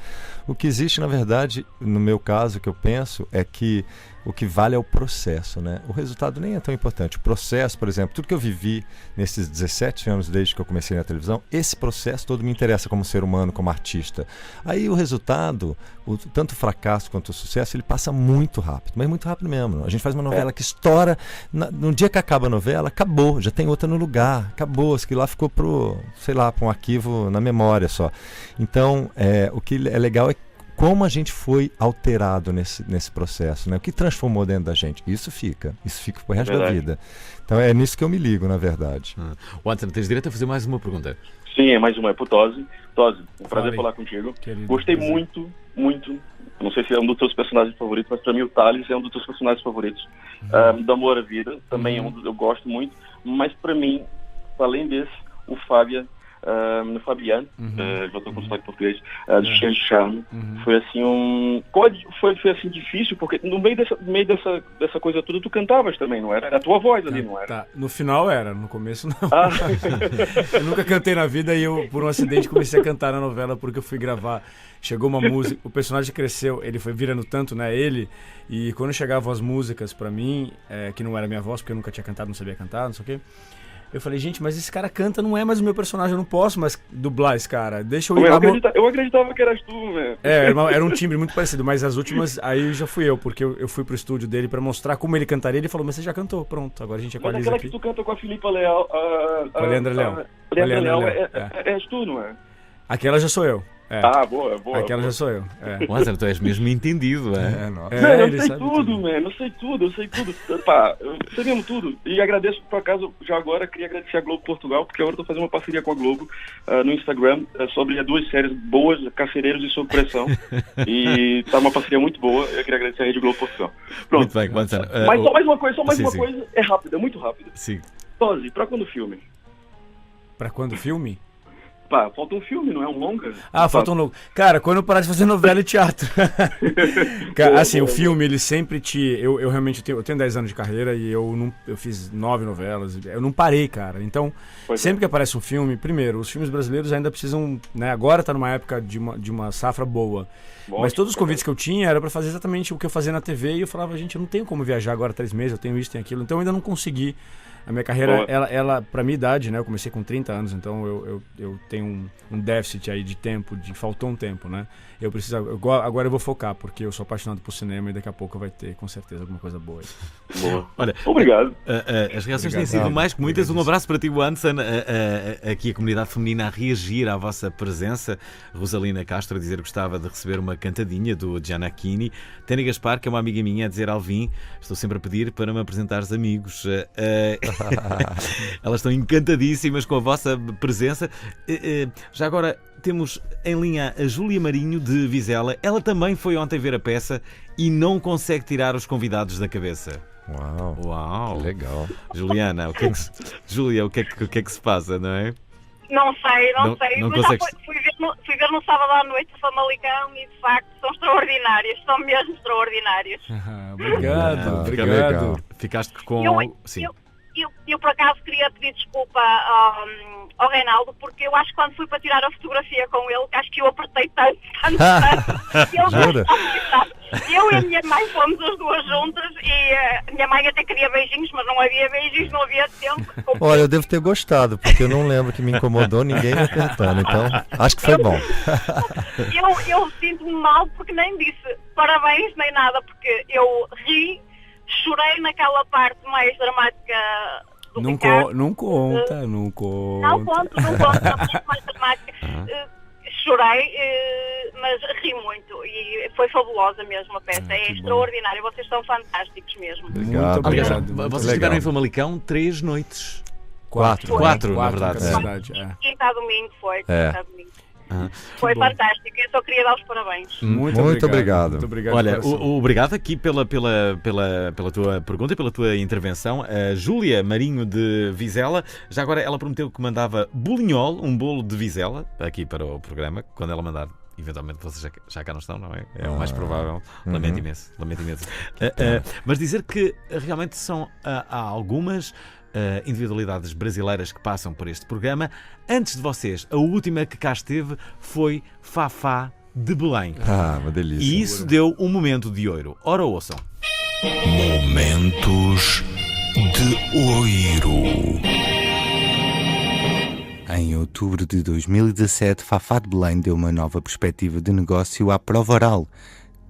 O que existe, na verdade, no meu caso, o que eu penso, é que o que vale é o processo, né? O resultado nem é tão importante. O processo, por exemplo, tudo que eu vivi nesses 17 anos desde que eu comecei na televisão, esse processo todo me interessa como ser humano, como artista. Aí o resultado, tanto o fracasso quanto o sucesso, ele passa muito rápido, mas muito rápido mesmo. A gente faz uma novela que estoura, no dia que acaba a novela, acabou, já tem outra no lugar, acabou, aquilo lá ficou para um arquivo na memória só. Então, o que é legal é como a gente foi alterado nesse processo, né? O que transformou dentro da gente. Isso fica pro resto da vida. Então é nisso que eu me ligo, na verdade. O Anderson, tens direito a fazer mais uma pergunta. Sim, é mais uma, é pro Tosi. Tosi, um prazer falar contigo. Querido, gostei muito. Não sei se é um dos teus personagens favoritos, mas pra mim o Thales é um dos teus personagens favoritos. Do Amor à Vida, também eu gosto muito. Mas pra mim, além desse, o Fábia Fabiane, já estou com o sotaque português, do Cheio de Charme. Foi assim foi assim difícil, porque no meio dessa coisa toda tu cantavas também, não era? Era a tua voz ali, não era? Tá. No final era, no começo não. Ah. Eu nunca cantei na vida e eu, por um acidente, comecei a cantar na novela porque eu fui gravar. Chegou uma música, o personagem cresceu, ele foi virando tanto, né, ele, e quando chegavam as músicas pra mim, que não era minha voz, porque eu nunca tinha cantado, não sabia cantar, não sei o quê, eu falei, gente, mas esse cara canta, não é mais o meu personagem, eu não posso mais dublar esse cara, deixa eu ir lá. Eu acreditava que eras tu, né? Era um timbre muito parecido, mas as últimas, aí já fui eu, porque eu fui pro estúdio dele pra mostrar como ele cantaria, ele falou, mas você já cantou, pronto, agora a gente equaliza aquela aqui. Que tu canta com a Filipa Leal, com a Leandra Leal. Leandra Leal, és tu, não é? Aquela já sou eu. Boa. Aquela já sou eu. Lázaro, tu és mesmo entendido, é? Eu sei tudo, eu sei tudo. Pá, eu sei mesmo tudo. E agradeço, por acaso, já agora, queria agradecer a Globo Portugal, porque agora eu tô fazendo uma parceria com a Globo no Instagram sobre 2 séries boas, Carcereiros e Sob Pressão. E tá uma parceria muito boa. Eu queria agradecer a Rede Globo Portugal. Pronto. Muito bem, Lázaro. Mas só mais uma coisa, é rápida, muito rápida. Sim. Tosi, pra quando o filme? Pra quando o filme? Pá, falta um filme, não é um longa? Falta um longa. Cara, quando eu parar de fazer novela e teatro. Cara, assim, o filme, ele sempre eu realmente tenho 10 anos de carreira e eu fiz 9 novelas. Eu não parei, cara. Então, sempre que aparece um filme, primeiro, os filmes brasileiros ainda precisam, né? Agora tá numa época de uma safra boa. Mas todos os convites que eu tinha era pra fazer exatamente o que eu fazia na TV e eu falava, gente, eu não tenho como viajar agora 3 meses, eu tenho isso, tenho aquilo. Então eu ainda não consegui. A minha carreira, ela pra minha idade, né? Eu comecei com 30 anos, então eu tenho um déficit aí de tempo, faltou um tempo, né? Agora eu vou focar, porque eu sou apaixonado por cinema e daqui a pouco vai ter, com certeza, alguma coisa boa aí. Boa. Olha, obrigado. As reações têm sido mais que muitas. Um abraço para ti, Anderson. Aqui a comunidade feminina a reagir à vossa presença. Rosalina Castro a dizer que gostava de receber uma cantadinha do Gianacchini. Tânia Gaspar, que é uma amiga minha, a dizer: Alvin, estou sempre a pedir para me apresentares amigos. Elas estão encantadíssimas com a vossa presença. Já agora temos em linha a Júlia Marinho de Vizela. Ela também foi ontem ver a peça e não consegue tirar os convidados da cabeça. Uau. Legal. Juliana, Júlia, o que é que se passa, não é? Não sei. Não mas consegues... fui ver no sábado à noite o Famalicão e de facto são extraordinárias, são mesmo extraordinárias. Obrigado. Legal. Ficaste com... Sim. Eu por acaso queria pedir desculpa ao Reinaldo, porque eu acho que quando fui para tirar a fotografia com ele, que acho que eu apertei tanto. Eu e a minha mãe fomos as duas juntas e a minha mãe até queria beijinhos, mas não havia beijinhos, não havia tempo. Olha, eu devo ter gostado, porque eu não lembro que me incomodou ninguém me apertando, então acho que foi bom. Eu sinto-me mal porque nem disse parabéns nem nada, porque eu ri, chorei naquela parte mais dramática do Ricardo. Não conta. Não conto, a parte mais dramática. Chorei, mas ri muito e foi fabulosa mesmo a peça, é extraordinária, vocês são fantásticos mesmo. Obrigado. Muito obrigado. Vocês estiveram em Famalicão 3 noites. 4, na verdade. Quinta a domingo foi. Foi bom. Fantástico, eu só queria dar os parabéns. Muito obrigado. Muito obrigado. Olha, obrigado aqui pela tua pergunta e pela tua intervenção. A Júlia Marinho de Vizela, já agora ela prometeu que mandava bolinhol, um bolo de Vizela, aqui para o programa, quando ela mandar. Eventualmente vocês já cá não estão, não é? É o mais provável. Lamento imenso. Mas dizer que realmente há algumas individualidades brasileiras que passam por este programa. Antes de vocês, a última que cá esteve foi Fafá de Belém. Uma delícia. E isso deu um momento de ouro. Ora, ouçam. Momentos de ouro. Em outubro de 2017, Fafá de Belém deu uma nova perspectiva de negócio à Prova Oral,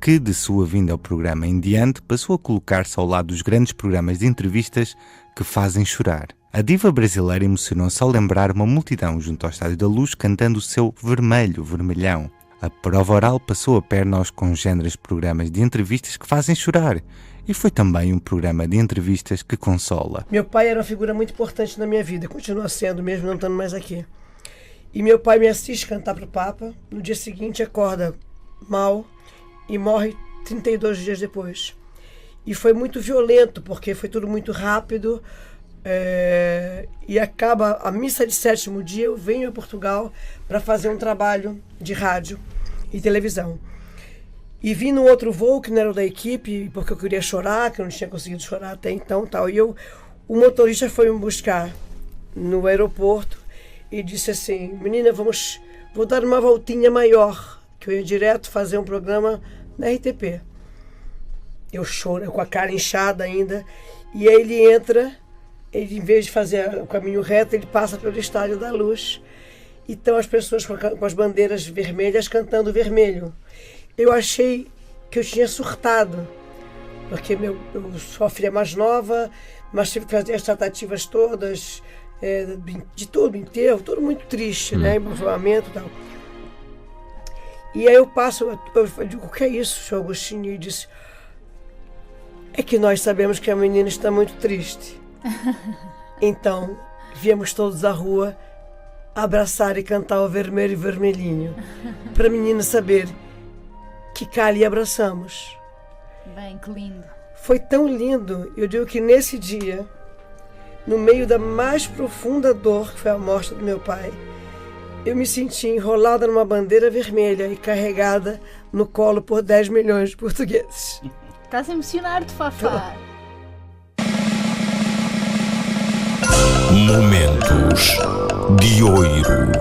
que de sua vinda ao programa em diante passou a colocar-se ao lado dos grandes programas de entrevistas que fazem chorar. A diva brasileira emocionou-se ao lembrar uma multidão junto ao Estádio da Luz cantando o seu vermelhão. A Prova Oral passou a perna aos congêneres programas de entrevistas que fazem chorar. E foi também um programa de entrevistas que consola. Meu pai era uma figura muito importante na minha vida, continua sendo mesmo não estando mais aqui. E meu pai me assiste cantar pro Papa, no dia seguinte acorda mal e morre 32 dias depois. E foi muito violento, porque foi tudo muito rápido. e acaba a missa de 7º dia, eu venho a Portugal para fazer um trabalho de rádio e televisão. E vim no outro voo, que não era o da equipe, porque eu queria chorar, que eu não tinha conseguido chorar até então, tal. E o motorista foi me buscar no aeroporto e disse assim: menina, vou dar uma voltinha maior, que eu ia direto fazer um programa na RTP. Eu choro, com a cara inchada ainda, e aí ele entra, em vez de fazer o caminho reto, ele passa pelo Estádio da Luz, e estão as pessoas com as bandeiras vermelhas cantando vermelho. Eu achei que eu tinha surtado, porque eu sou a filha mais nova, mas tive que fazer as tratativas todas, de tudo, enterro, tudo muito triste, né? Emocionamento e tal. E aí eu digo: o que é isso, senhor Agostinho? E ele disse: é que nós sabemos que a menina está muito triste. Então, viemos todos à rua abraçar e cantar o Vermelho e Vermelhinho, para a menina saber que cá lhe abraçamos. Bem, que lindo. Foi tão lindo, eu digo que nesse dia, no meio da mais profunda dor, que foi a morte do meu pai, eu me senti enrolada numa bandeira vermelha e carregada no colo por 10 milhões de portugueses. Estás a emocionar-te, Fafá. Momentos de oiro.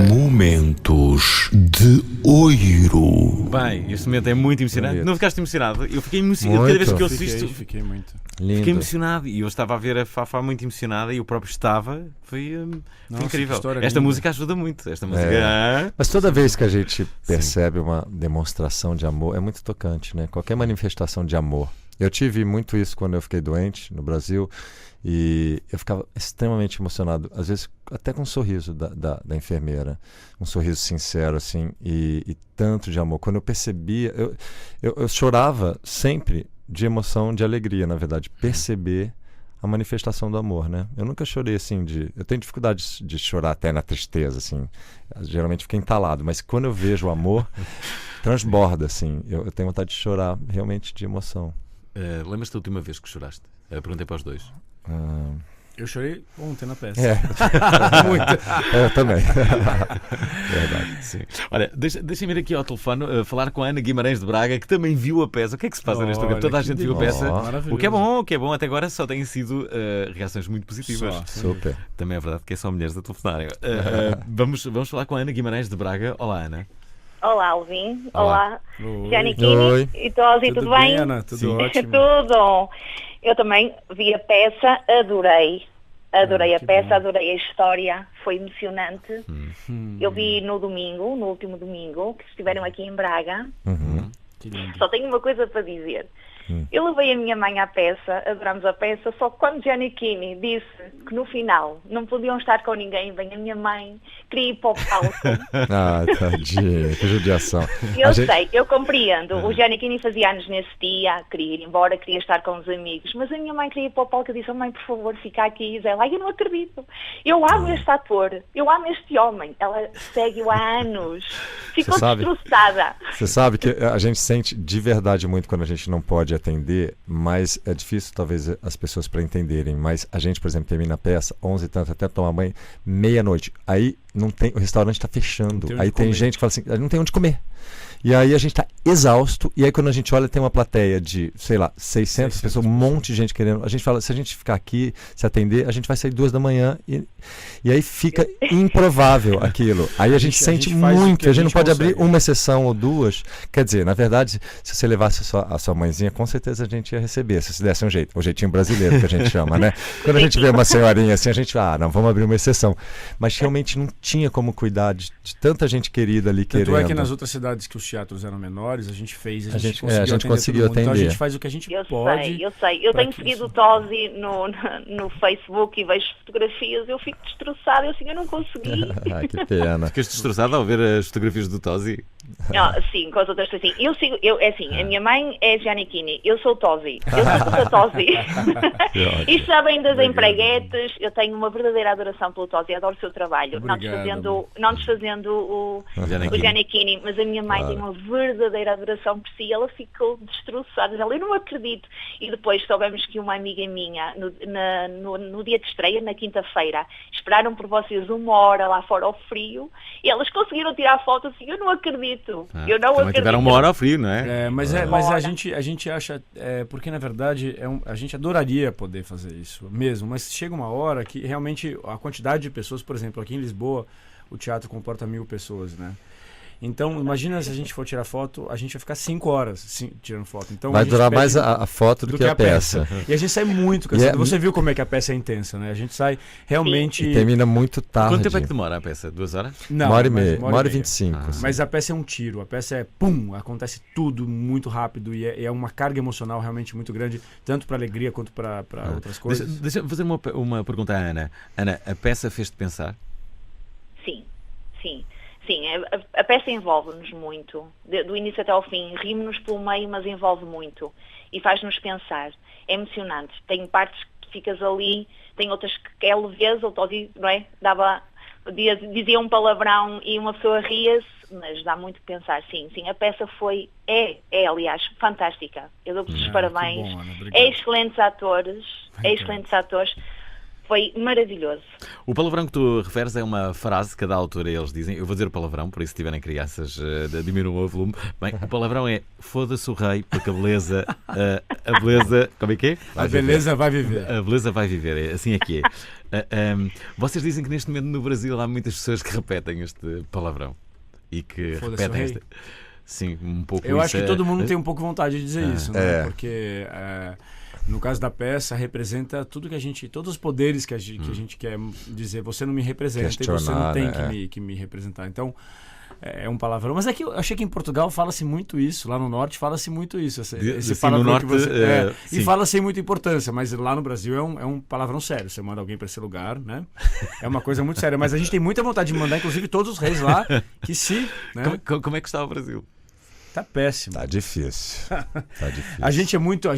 Momentos de oiro. Bem, este momento é muito emocionante. Bonito. Não ficaste emocionado? Eu fiquei emocionado. Cada vez que eu ouço isto, Fiquei muito. Lindo. fiquei emocionado. E eu estava a ver a Fafá muito emocionada e eu próprio estava. Foi Nossa, incrível. que história Esta linda. música ajuda muito. Esta música. Mas toda vez que a gente percebe uma demonstração de amor, é muito tocante, né? Qualquer manifestação de amor. Eu tive muito isso quando eu fiquei doente no Brasil, e eu ficava extremamente emocionado, às vezes até com um sorriso da enfermeira, um sorriso sincero, assim, e tanto de amor. Quando eu percebia, eu chorava sempre de emoção, de alegria, na verdade, perceber a manifestação do amor, né? Eu nunca chorei assim eu tenho dificuldade de chorar até na tristeza, assim, geralmente fico entalado, mas quando eu vejo o amor, transborda, assim, eu tenho vontade de chorar realmente de emoção. Lembras-te da última vez que choraste? Perguntei para os dois. Eu chorei ontem na peça. Muito. Eu também. Verdade, sim. Olha, deixem-me ir aqui ao telefone falar com a Ana Guimarães de Braga, que também viu a peça. O que é que se passa neste programa? Toda a gente viu a peça. O que é bom, até agora só têm sido reações muito positivas. Super. Também é verdade que é só mulheres a telefonarem. Vamos falar com a Ana Guimarães de Braga. Olá, Ana. Olá, Alvin. Olá. Giannichini e Tosi, tudo bem? Ana, tudo ótimo. Tudo. Eu também vi a peça, adorei a peça, bom. Adorei a história, foi emocionante. Eu vi no último domingo, que estiveram aqui em Braga. Que lindo. Só tenho uma coisa para dizer. Eu levei a minha mãe à peça, adorámos a peça, só que quando Giannichini disse que no final não podiam estar com ninguém, bem, a minha mãe queria ir para o palco. Tadinha, que judiação. Sei, eu compreendo. O Giannichini fazia anos nesse dia, queria ir embora, queria estar com os amigos, mas a minha mãe queria ir para o palco e disse: mãe, por favor, fica aqui. E ela: eu não acredito. Eu amo este ator, eu amo este homem. Ela segue-o há anos. Ficou destroçada. Você sabe que a gente sente de verdade muito quando a gente não pode atender, mas é difícil talvez as pessoas para entenderem, mas a gente, por exemplo, termina a peça 11 e tanto, até tomar banho, meia-noite, aí não tem, o restaurante está fechando, aí tem gente que fala assim, não tem onde comer. E aí a gente está exausto, e aí quando a gente olha tem uma plateia de, sei lá, 600 pessoas, um monte de gente querendo. A gente fala, se a gente ficar aqui, se atender, a gente vai sair 2 da manhã e aí fica improvável aquilo. Aí a gente sente muito, a gente não pode abrir uma exceção ou duas. Quer dizer, na verdade, se você levasse a sua mãezinha, com certeza a gente ia receber, se desse um jeito, o jeitinho brasileiro que a gente chama, né? Quando a gente vê uma senhorinha assim, a gente fala, não, vamos abrir uma exceção. Mas realmente não tinha como cuidar de tanta gente querida ali querendo. Tanto é que nas outras cidades que os teatros eram menores, a gente fez, a gente conseguiu atender. Então a gente faz o que a gente pode. Eu sei. Eu tenho seguido o Tosi no Facebook e vejo fotografias, eu fico destroçada, eu não consegui. Que pena. Ficaste destroçada ao ver as fotografias do Tosi? Sim, com as outras assim. A minha mãe é Giannichini, eu sou o Tosi. Eu sou o Tosi. Isto já vem das empreguetes, eu tenho uma verdadeira adoração pelo Tosi, adoro o seu trabalho. Não desfazendo o Giannichini, mas a minha mãe tem uma verdadeira adoração por si. Ela ficou destroçada. Ela, eu não acredito. E depois soubemos que uma amiga minha, no dia de estreia, na quinta-feira, esperaram por vocês 1 hora lá fora ao frio e elas conseguiram tirar fotos e eu não acredito. Eu não Também acredito. tiveram 1 hora ao frio, não é? Mas a gente acha, porque na verdade a gente adoraria poder fazer isso mesmo, mas chega uma hora que realmente a quantidade de pessoas, por exemplo, aqui em Lisboa, o teatro comporta 1000 pessoas, né? Então, imagina se a gente for tirar foto, a gente vai ficar 5 horas tirando foto. Então, vai durar mais a foto do que a peça. E a gente sai muito cansado. Você viu como é que a peça é intensa, né? A gente sai realmente... E termina muito tarde. Quanto tempo é que demora a peça? 2 horas? Não, 1h30, 1h25. Mas a peça é um tiro, a peça é pum, acontece tudo muito rápido e é uma carga emocional realmente muito grande, tanto para alegria quanto para outras coisas. Deixa eu fazer uma pergunta à Ana. Ana, a peça fez-te pensar? Sim. Sim, a peça envolve-nos muito, do início até ao fim, rimos-nos pelo meio, mas envolve muito e faz-nos pensar, é emocionante, tem partes que ficas ali, tem outras que é leveza, não é? Dizia um palavrão e uma pessoa ria-se, mas dá muito que pensar, sim, a peça aliás, fantástica, eu dou-vos os parabéns, bom, Ana, excelentes atores, foi maravilhoso. O palavrão que tu referes é uma frase que cada altura eles dizem. Eu vou dizer o palavrão, por isso se tiverem crianças, diminuam o volume. Bem, o palavrão é foda-se o rei, porque a beleza... a beleza... Como é que é? A beleza vai viver. A beleza vai viver, assim é que é. Vocês dizem que neste momento no Brasil há muitas pessoas que repetem este palavrão. E que repetem esta... Sim, um pouco. Eu acho que todo mundo tem um pouco vontade de dizer isso, né? Porque... no caso da peça, representa tudo que a gente... Todos os poderes que a gente quer dizer. Você não me representa e você não tem que me representar. Então, é um palavrão. Mas aqui eu achei que em Portugal fala-se muito isso. Lá no Norte fala-se muito isso. Esse palavrão no norte, que você... e fala sem muita importância. Mas lá no Brasil é um palavrão sério. Você manda alguém para esse lugar, né? É uma coisa muito séria. Mas a gente tem muita vontade de mandar, inclusive, todos os reis lá. Que se... Né? Como é que está o Brasil? Tá péssimo. Tá difícil. A gente é muito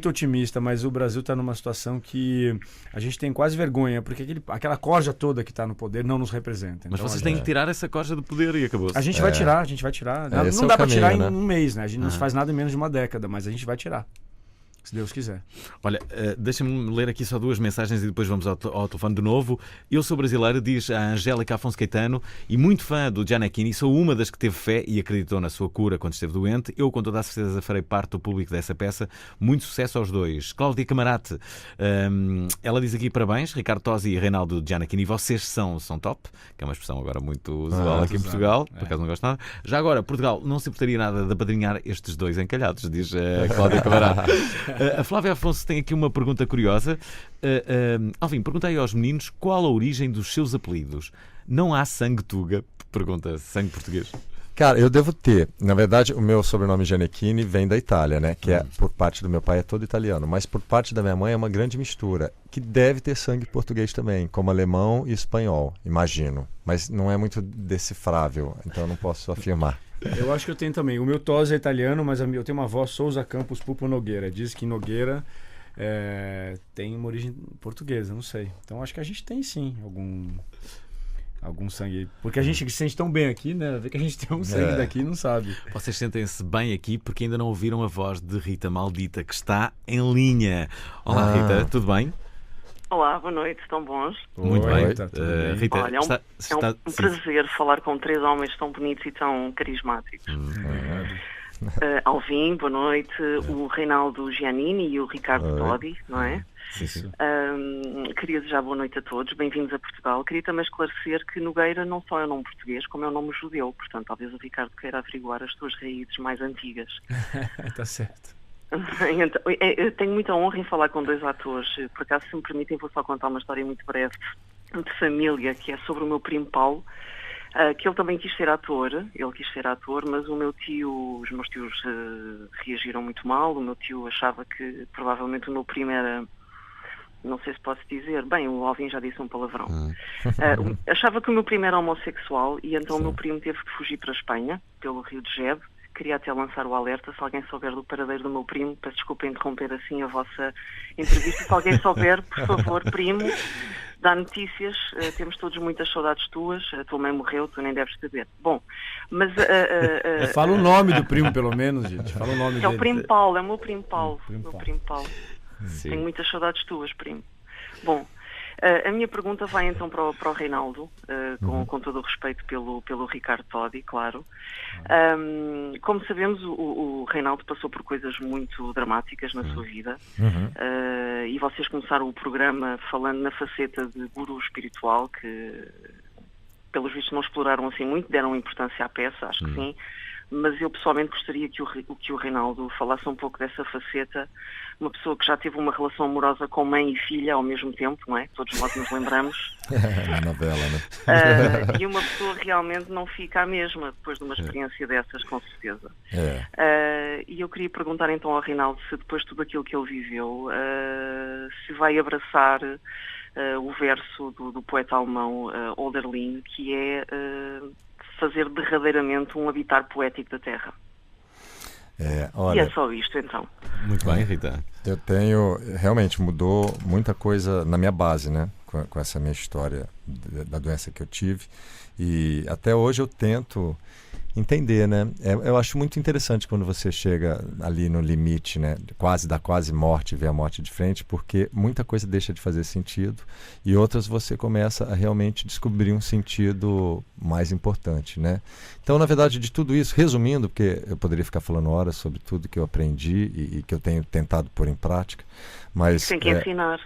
otimista, mas o Brasil está numa situação que a gente tem quase vergonha, porque aquela corja toda que está no poder não nos representa. Mas então, vocês têm que tirar essa corja do poder e acabou-se. A gente vai tirar. Não dá para tirar em um mês, né? A gente não faz nada em menos de uma década, mas a gente vai tirar. Se Deus quiser. Olha, deixa-me ler aqui só 2 mensagens e depois vamos ao telefone de novo. Eu sou brasileira, diz a Angélica Afonso Caetano, e muito fã do Gianecchini. Sou uma das que teve fé e acreditou na sua cura quando esteve doente. Eu, com toda a certeza, farei parte do público dessa peça. Muito sucesso aos dois. Cláudia Camarate, ela diz aqui parabéns. Ricardo Tosi e Reinaldo Gianecchini, vocês são top, que é uma expressão agora muito usual aqui em Portugal. Por acaso não gosto nada. Já agora, Portugal não se importaria nada de apadrinhar estes 2 encalhados, diz a Cláudia Camarate. A Flávia Afonso tem aqui uma pergunta curiosa. Alvin, perguntei aos meninos qual a origem dos seus apelidos. Não há sangue tuga? Pergunta, sangue português. Cara, eu devo ter. Na verdade, o meu sobrenome Gianecchini vem da Itália, né? Que é, por parte do meu pai é todo italiano. Mas por parte da minha mãe é uma grande mistura. Que deve ter sangue português também, como alemão e espanhol, imagino. Mas não é muito decifrável, então eu não posso afirmar. Eu acho que eu tenho também. O meu Tosi é italiano, mas eu tenho uma avó, Souza Campos Pupo Nogueira. Diz que Nogueira tem uma origem portuguesa, não sei. Então acho que a gente tem sim algum sangue. Porque a gente se sente tão bem aqui, né? Vê que a gente tem um sangue daqui e não sabe. Vocês sentem-se bem aqui porque ainda não ouviram a voz de Rita Maldita, que está em linha. Olá, Rita, tudo bem? Olá, boa noite, estão bons? Muito bem. Rita, olha, é um prazer falar com 3 homens tão bonitos e tão carismáticos. Alvin, boa noite, o Reinaldo Giannini e o Ricardo Todi, não é? Sim. Queria desejar boa noite a todos, bem-vindos a Portugal. Queria também esclarecer que Nogueira não só é um nome português, como é um nome judeu, portanto talvez o Ricardo queira averiguar as suas raízes mais antigas. Está certo. Então, eu tenho muita honra em falar com 2 atores. Por acaso, se me permitem, vou só contar uma história muito breve de família, que é sobre o meu primo Paulo, que ele também quis ser ator. Ele quis ser ator, mas os meus tios reagiram muito mal. O meu tio achava que provavelmente o meu primo era... Não sei se posso dizer. Bem, o Alvin já disse um palavrão. Achava que o meu primo era homossexual e então o meu primo teve que fugir para a Espanha, pelo Rio de Janeiro, queria até lançar o alerta, se alguém souber do paradeiro do meu primo, peço desculpa interromper assim a vossa entrevista, se alguém souber, por favor, primo, dá notícias, temos todos muitas saudades tuas, a tua mãe morreu, tu nem deves saber. Bom, mas... Fala o nome do primo, pelo menos, gente. Fala o nome dele. É o primo Paulo, é o meu primo Paulo. Sim. Tenho muitas saudades tuas, primo. Bom, a minha pergunta vai então para o Reinaldo, com todo o respeito pelo Ricardo Todi, claro. Como sabemos, o Reinaldo passou por coisas muito dramáticas na sua vida, e vocês começaram o programa falando na faceta de guru espiritual, que pelos vistos não exploraram assim muito, deram importância à peça, acho que sim. Mas eu pessoalmente gostaria que o Reinaldo falasse um pouco dessa faceta, uma pessoa que já teve uma relação amorosa com mãe e filha ao mesmo tempo, não é? Todos nós nos lembramos. Na novela, né? E uma pessoa realmente não fica a mesma depois de uma experiência dessas, com certeza. E eu queria perguntar então ao Reinaldo se depois de tudo aquilo que ele viveu, se vai abraçar o verso do poeta alemão Hölderlin, que é... fazer derradeiramente um habitar poético da Terra. Olha, e é só isto, então. Muito bem, Rita. Eu tenho... Realmente mudou muita coisa na minha base, né? Com essa minha história da doença que eu tive. E até hoje eu tento entender, né? Eu acho muito interessante quando você chega ali no limite, né? Da quase morte, vê a morte de frente, porque muita coisa deixa de fazer sentido e outras você começa a realmente descobrir um sentido mais importante, né? Então, na verdade, de tudo isso, resumindo, porque eu poderia ficar falando horas sobre tudo que eu aprendi e que eu tenho tentado pôr em prática, mas... Tem que ensinar.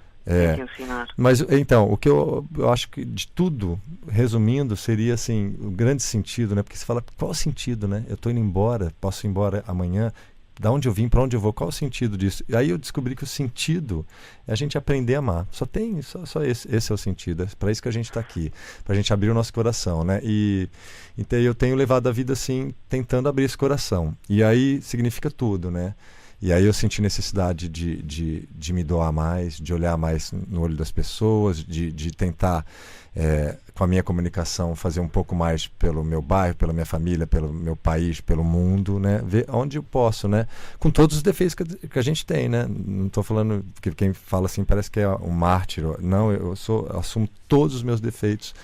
Mas então, o que eu acho que de tudo, resumindo, seria assim, o grande sentido, né? Porque você fala, qual o sentido, né? Eu estou indo embora, posso ir embora amanhã, da onde eu vim, para onde eu vou, qual o sentido disso? E aí eu descobri que o sentido é a gente aprender a amar. Só esse é o sentido, é para isso que a gente está aqui, para a gente abrir o nosso coração, né? E então eu tenho levado a vida assim, tentando abrir esse coração. E aí significa tudo, né? E aí eu senti necessidade de me doar mais, de olhar mais no olho das pessoas, de tentar, com a minha comunicação, fazer um pouco mais pelo meu bairro, pela minha família, pelo meu país, pelo mundo, né? Ver onde eu posso, né? Com todos os defeitos que a gente tem, né? Não estou falando, porque quem fala assim parece que é um mártir. Não, eu assumo todos os meus defeitos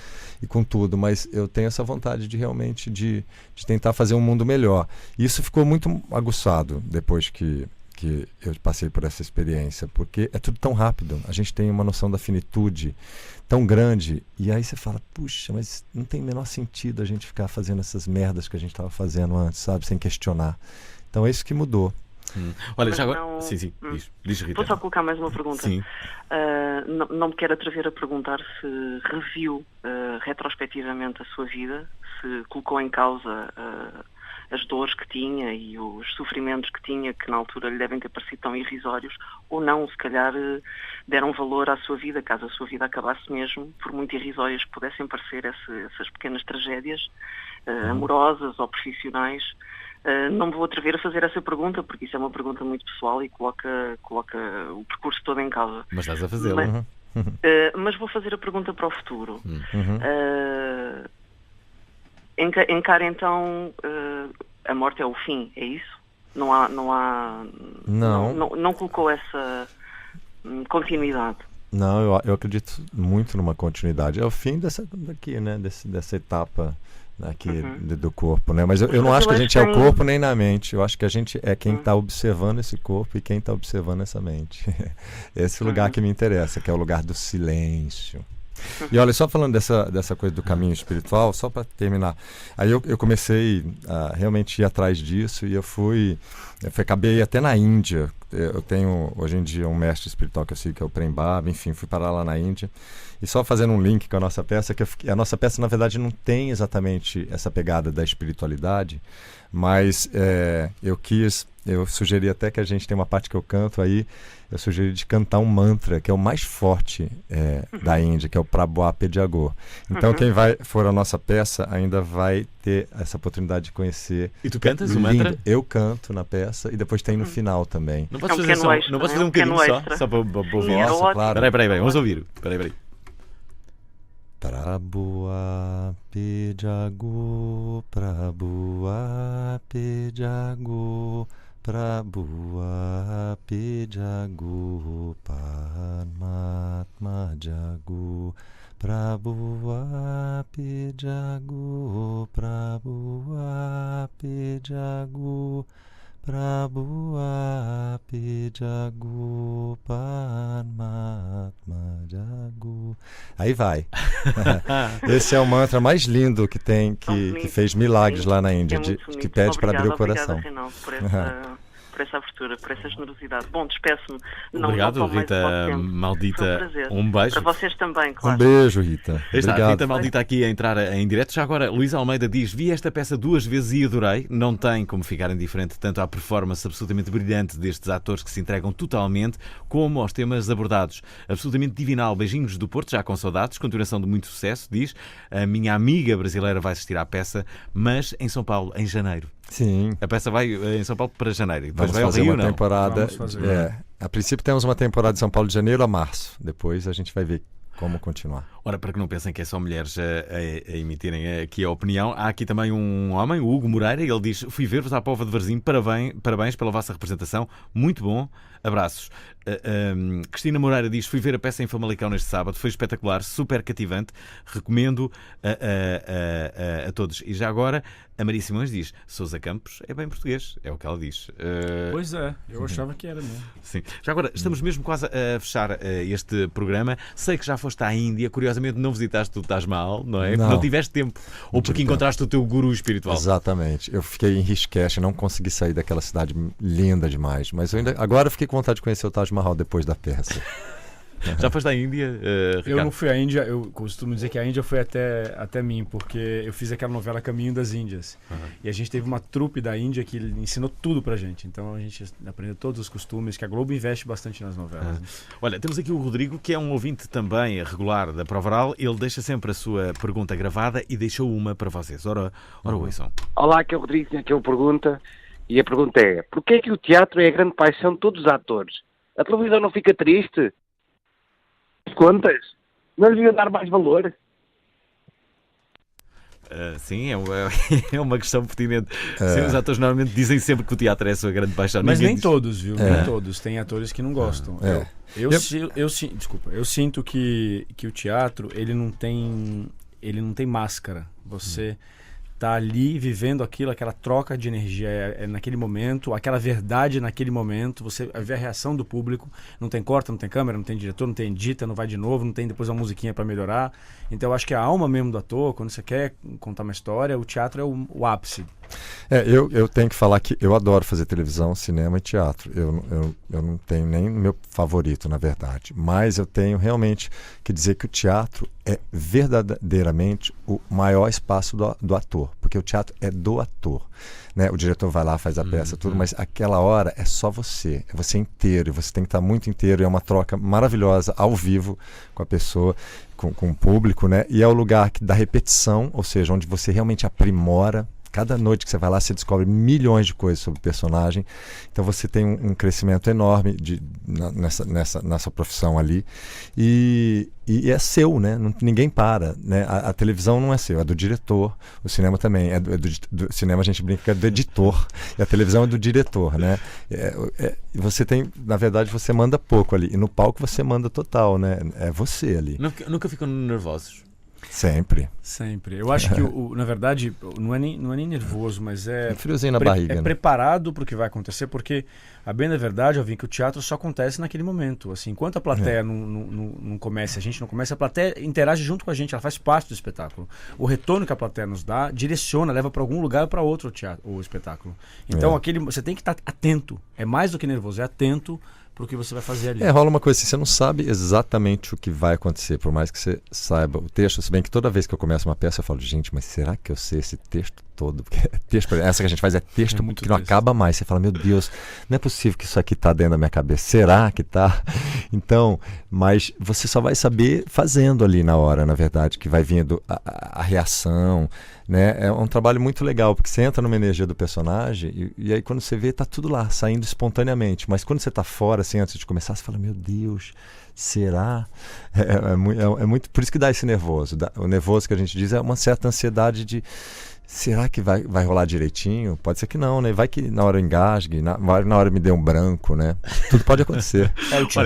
e com tudo, mas eu tenho essa vontade de realmente de tentar fazer um mundo melhor. E isso ficou muito aguçado depois que eu passei por essa experiência, porque é tudo tão rápido, a gente tem uma noção da finitude tão grande, e aí você fala, puxa, mas não tem o menor sentido a gente ficar fazendo essas merdas que a gente estava fazendo antes, sabe, sem questionar. Então é isso que mudou. Olha, mas já agora... Não... Sim, diz, Rita. Vou só colocar mais uma pergunta. Sim. Não me quero atrever a perguntar se reviu retrospectivamente a sua vida, se colocou em causa as dores que tinha e os sofrimentos que tinha, que na altura lhe devem ter parecido tão irrisórios, ou não, se calhar deram valor à sua vida, caso a sua vida acabasse mesmo, por muito irrisórias que pudessem parecer essas pequenas tragédias amorosas ou profissionais. Não me vou atrever a fazer essa pergunta, porque isso é uma pergunta muito pessoal e coloca o percurso todo em causa. Mas estás a fazê-lo. Mas vou fazer a pergunta para o futuro. Encara então a morte é o fim, é isso? Não colocou essa continuidade? Não, eu acredito muito numa continuidade. É o fim dessa etapa aqui do corpo, né? Mas eu não acho que a gente é o corpo nem na mente. Eu acho que a gente é quem está observando esse corpo e quem está observando essa mente. Esse lugar que me interessa, que é o lugar do silêncio. E olha, só falando dessa coisa do caminho espiritual, só para terminar, aí eu comecei a realmente ir atrás disso e eu acabei até na Índia. Eu tenho hoje em dia um mestre espiritual que eu sigo, que é o Prem Baba, enfim, fui parar lá na Índia. E só fazendo um link com a nossa peça, que a nossa peça na verdade não tem exatamente essa pegada da espiritualidade, mas eu sugeri até que a gente tem uma parte que eu canto aí, eu sugeri de cantar um mantra, que é o mais forte da Índia, que é o Prabhupada Pediagor. Então quem for a nossa peça ainda vai ter essa oportunidade de conhecer. E tu cantas o mantra? Eu canto na peça e depois tem no final também. Não posso fazer um bocadinho só para voz? Claro. Peraí, vamos ouvir. Peraí. Prabhu Api Jagu, Prabhu Api Jagu, Prabhu Api Jagu, Paramatma Jagu, Prabhu Api Jagu, Prabhu Api Jagu, Prabhu Api Jagu, Paramatma Jagu. Aí vai. Esse é o mantra mais lindo que tem, que fez milagres lá na Índia, que pede para abrir o coração. Obrigada, Reinaldo, por essa abertura, por essa generosidade. Bom, despeço-me. Obrigado, Rita Maldita. Um beijo. Para vocês também, claro. Um beijo, Rita. Obrigado. Rita Maldita aqui a entrar em direto. Já agora, Luís Almeida diz: vi esta peça 2 vezes e adorei. Não tem como ficar indiferente tanto à performance absolutamente brilhante destes atores que se entregam totalmente, como aos temas abordados. Absolutamente divinal. Beijinhos do Porto, já com saudades. Continuação de muito sucesso, diz. A minha amiga brasileira vai assistir à peça, mas em São Paulo, em janeiro. Sim. A peça vai em São Paulo para janeiro. Depois Vamos vai ao fazer Rio, uma não? temporada. A princípio temos uma temporada de São Paulo de janeiro a março. Depois a gente vai ver como continuar. Ora, para que não pensem que é só mulheres a emitirem aqui a opinião, há aqui também um homem, o Hugo Moreira. Ele diz: fui ver-vos à Póvoa de Varzim, parabéns pela vossa representação, muito bom, abraços. Cristina Moreira diz: fui ver a peça em Famalicão neste sábado, foi espetacular, super cativante, recomendo a todos. E já agora a Maria Simões diz: Sousa Campos é bem português, é o que ela diz. Pois é, eu achava que era mesmo. Sim. Já agora, estamos mesmo quase a fechar este programa. Sei que já foste à Índia, curiosamente não visitaste o Taj Mahal, não é? Não tiveste tempo, ou porque encontraste o teu guru espiritual. Exatamente, eu fiquei em Rishikesh, não consegui sair daquela cidade linda demais, mas agora fiquei com vontade de conhecer o Taj Mahal depois da peça. Já foste à Índia, Ricardo? Eu não fui à Índia, eu costumo dizer que a Índia foi até mim, porque eu fiz aquela novela Caminho das Índias. E a gente teve uma trupe da Índia que ensinou tudo pra gente. Então a gente aprendeu todos os costumes, que a Globo investe bastante nas novelas. Olha, temos aqui o Rodrigo, que é um ouvinte também regular da Provaral. Ele deixa sempre a sua pergunta gravada e deixou uma para vocês. Ora ouçam. Olá, aqui é o Rodrigo, tinha aqui uma pergunta. E a pergunta é: porquê é que o teatro é a grande paixão de todos os atores? A televisão não fica triste? Contas? Não lhe deviam dar mais valor? Sim, é uma questão pertinente. Sim, os atores normalmente dizem sempre que o teatro é a sua grande paixão. Mas nem todos, viu? Nem todos. Tem atores que não gostam. Eu sinto que o teatro ele não tem máscara. Você tá ali vivendo aquilo, aquela troca de energia naquele momento, aquela verdade naquele momento, você vê a reação do público, não tem corte, não tem câmera, não tem diretor, não tem edita, não vai de novo, não tem depois uma musiquinha para melhorar. Então eu acho que a alma mesmo do ator, quando você quer contar uma história, o teatro é o ápice. Eu tenho que falar que eu adoro fazer televisão, cinema e teatro. Eu não tenho nem meu favorito, na verdade. Mas eu tenho realmente que dizer que o teatro é verdadeiramente o maior espaço do ator. Porque o teatro é do ator. Né? O diretor vai lá, faz a peça, tudo, mas aquela hora é só você. É você inteiro. E você tem que estar muito inteiro. E é uma troca maravilhosa, ao vivo, com a pessoa, com o público. Né? E é o lugar da repetição, ou seja, onde você realmente aprimora. Cada noite que você vai lá, você descobre milhões de coisas sobre o personagem. Então você tem um crescimento enorme nessa profissão ali. E é seu, né? Ninguém para. Né? A televisão não é seu, é do diretor. O cinema também. Do cinema a gente brinca que é do editor. E a televisão é do diretor. Né? Você tem, na verdade, você manda pouco ali. E no palco você manda total, né? É você ali. Nunca ficam nervosos? Sempre. Eu acho que, na verdade, não é nem nervoso, mas é friozinho na barriga, é preparado para o que vai acontecer, porque, a bem da verdade, eu vi que o teatro só acontece naquele momento. Assim, enquanto a plateia não começa, a gente não começa, a plateia interage junto com a gente, ela faz parte do espetáculo. O retorno que a plateia nos dá, direciona, leva para algum lugar ou para outro o espetáculo. Então, você tem que estar atento. É mais do que nervoso, é atento para o que você vai fazer ali. Rola uma coisa assim, você não sabe exatamente o que vai acontecer, por mais que você saiba o texto, se bem que toda vez que eu começo uma peça eu falo, gente, mas será que eu sei esse texto todo. Porque texto, essa que a gente faz é texto que não acaba mais. Você fala, meu Deus, não é possível que isso aqui está dentro da minha cabeça. Será que está? Então, mas você só vai saber fazendo ali na hora, na verdade, que vai vindo a reação, né? É um trabalho muito legal, porque você entra numa energia do personagem e aí quando você vê, tá tudo lá, saindo espontaneamente. Mas quando você tá fora, assim, antes de começar, você fala, meu Deus, será? É muito, por isso que dá esse nervoso. O nervoso que a gente diz é uma certa ansiedade de, será que vai rolar direitinho? Pode ser que não, né? Vai que na hora eu engasgue, na hora me dê um branco, né? Tudo pode acontecer.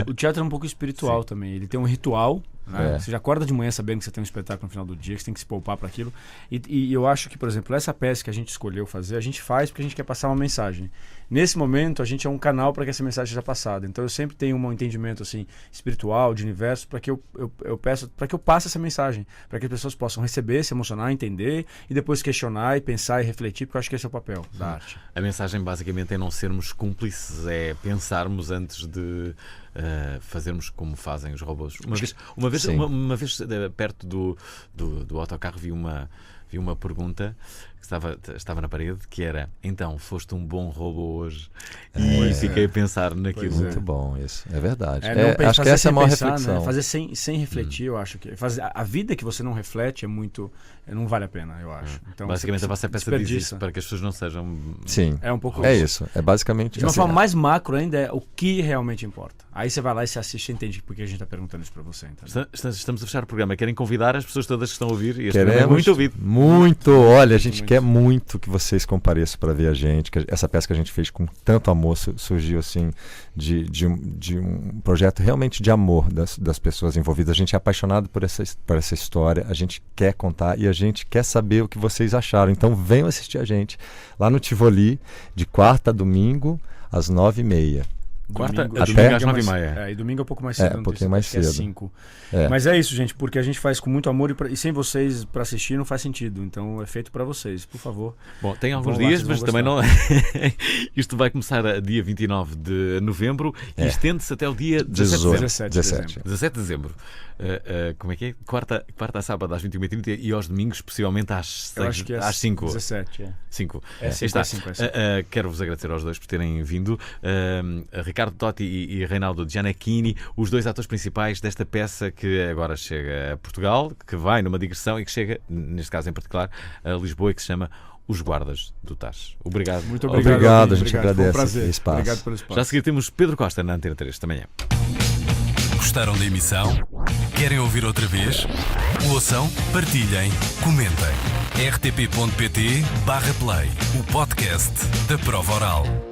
O teatro é um pouco espiritual também. Ele tem um ritual. Né? Você já acorda de manhã sabendo que você tem um espetáculo no final do dia, que você tem que se poupar para aquilo. E eu acho que, por exemplo, essa peça que a gente escolheu fazer, a gente faz porque a gente quer passar uma mensagem. Nesse momento, a gente é um canal para que essa mensagem seja passada. Então, eu sempre tenho um entendimento assim espiritual, de universo, para que eu peço, para que eu passe essa mensagem, para que as pessoas possam receber, se emocionar, entender e depois questionar e pensar e refletir, porque eu acho que esse é o papel da arte. A mensagem, basicamente, é não sermos cúmplices, é pensarmos antes de fazermos como fazem os robôs. Uma vez perto do autocarro vi uma pergunta que estava na parede, que era, então, foste um bom robô hoje? E fiquei a pensar naquilo. Muito bom isso, é verdade. Acho que essa é a maior reflexão. Né? Fazer sem refletir, eu acho que a vida que você não reflete não vale a pena, eu acho. Então, basicamente a vossa peça diz isso, para que as pessoas não sejam... Sim, é um pouco isso. É basicamente... De uma forma mais macro ainda, é o que realmente importa. Aí você vai lá e se assiste e entende porque a gente está perguntando isso para você. Então. Estamos a fechar o programa. Querem convidar as pessoas todas que estão a ouvir? E Queremos, é muito ouvido. Muito. Olha, a gente quer muito que vocês compareçam para ver a gente. Que essa peça que a gente fez com tanto amor surgiu assim de um projeto realmente de amor das pessoas envolvidas. A gente é apaixonado por essa história. A gente quer contar e a gente quer saber o que vocês acharam. Então venham assistir a gente lá no Tivoli, de quarta a domingo, às 9h30. Domingo às 9h30. E domingo é um pouco mais cedo. Um pouquinho mais cedo. É 5. Mas é isso, gente, porque a gente faz com muito amor e sem vocês para assistir não faz sentido. Então é feito para vocês, por favor. Bom, tem alguns dias, mas também não. Isto vai começar dia 29 de novembro e estende-se até o dia 17 de dezembro. Como é que é? Quarta a sábado às 21h30 e aos domingos, possivelmente às 5. 17, 5. Está. Quero-vos agradecer aos dois por terem vindo. Ricardo Totti e Reinaldo Gianecchini, os dois atores principais desta peça que agora chega a Portugal, que vai numa digressão e que chega, neste caso em particular, a Lisboa, e que se chama Os Guardas do Tacho. Obrigado. Muito obrigado. A gente agradece. Foi um prazer. Espaço. Obrigado pelo espaço. Já a seguir temos Pedro Costa na Antena 3 também. Gostaram da emissão? Querem ouvir outra vez? Ouçam, partilhem, comentem. rtp.pt/play, o podcast da Prova Oral.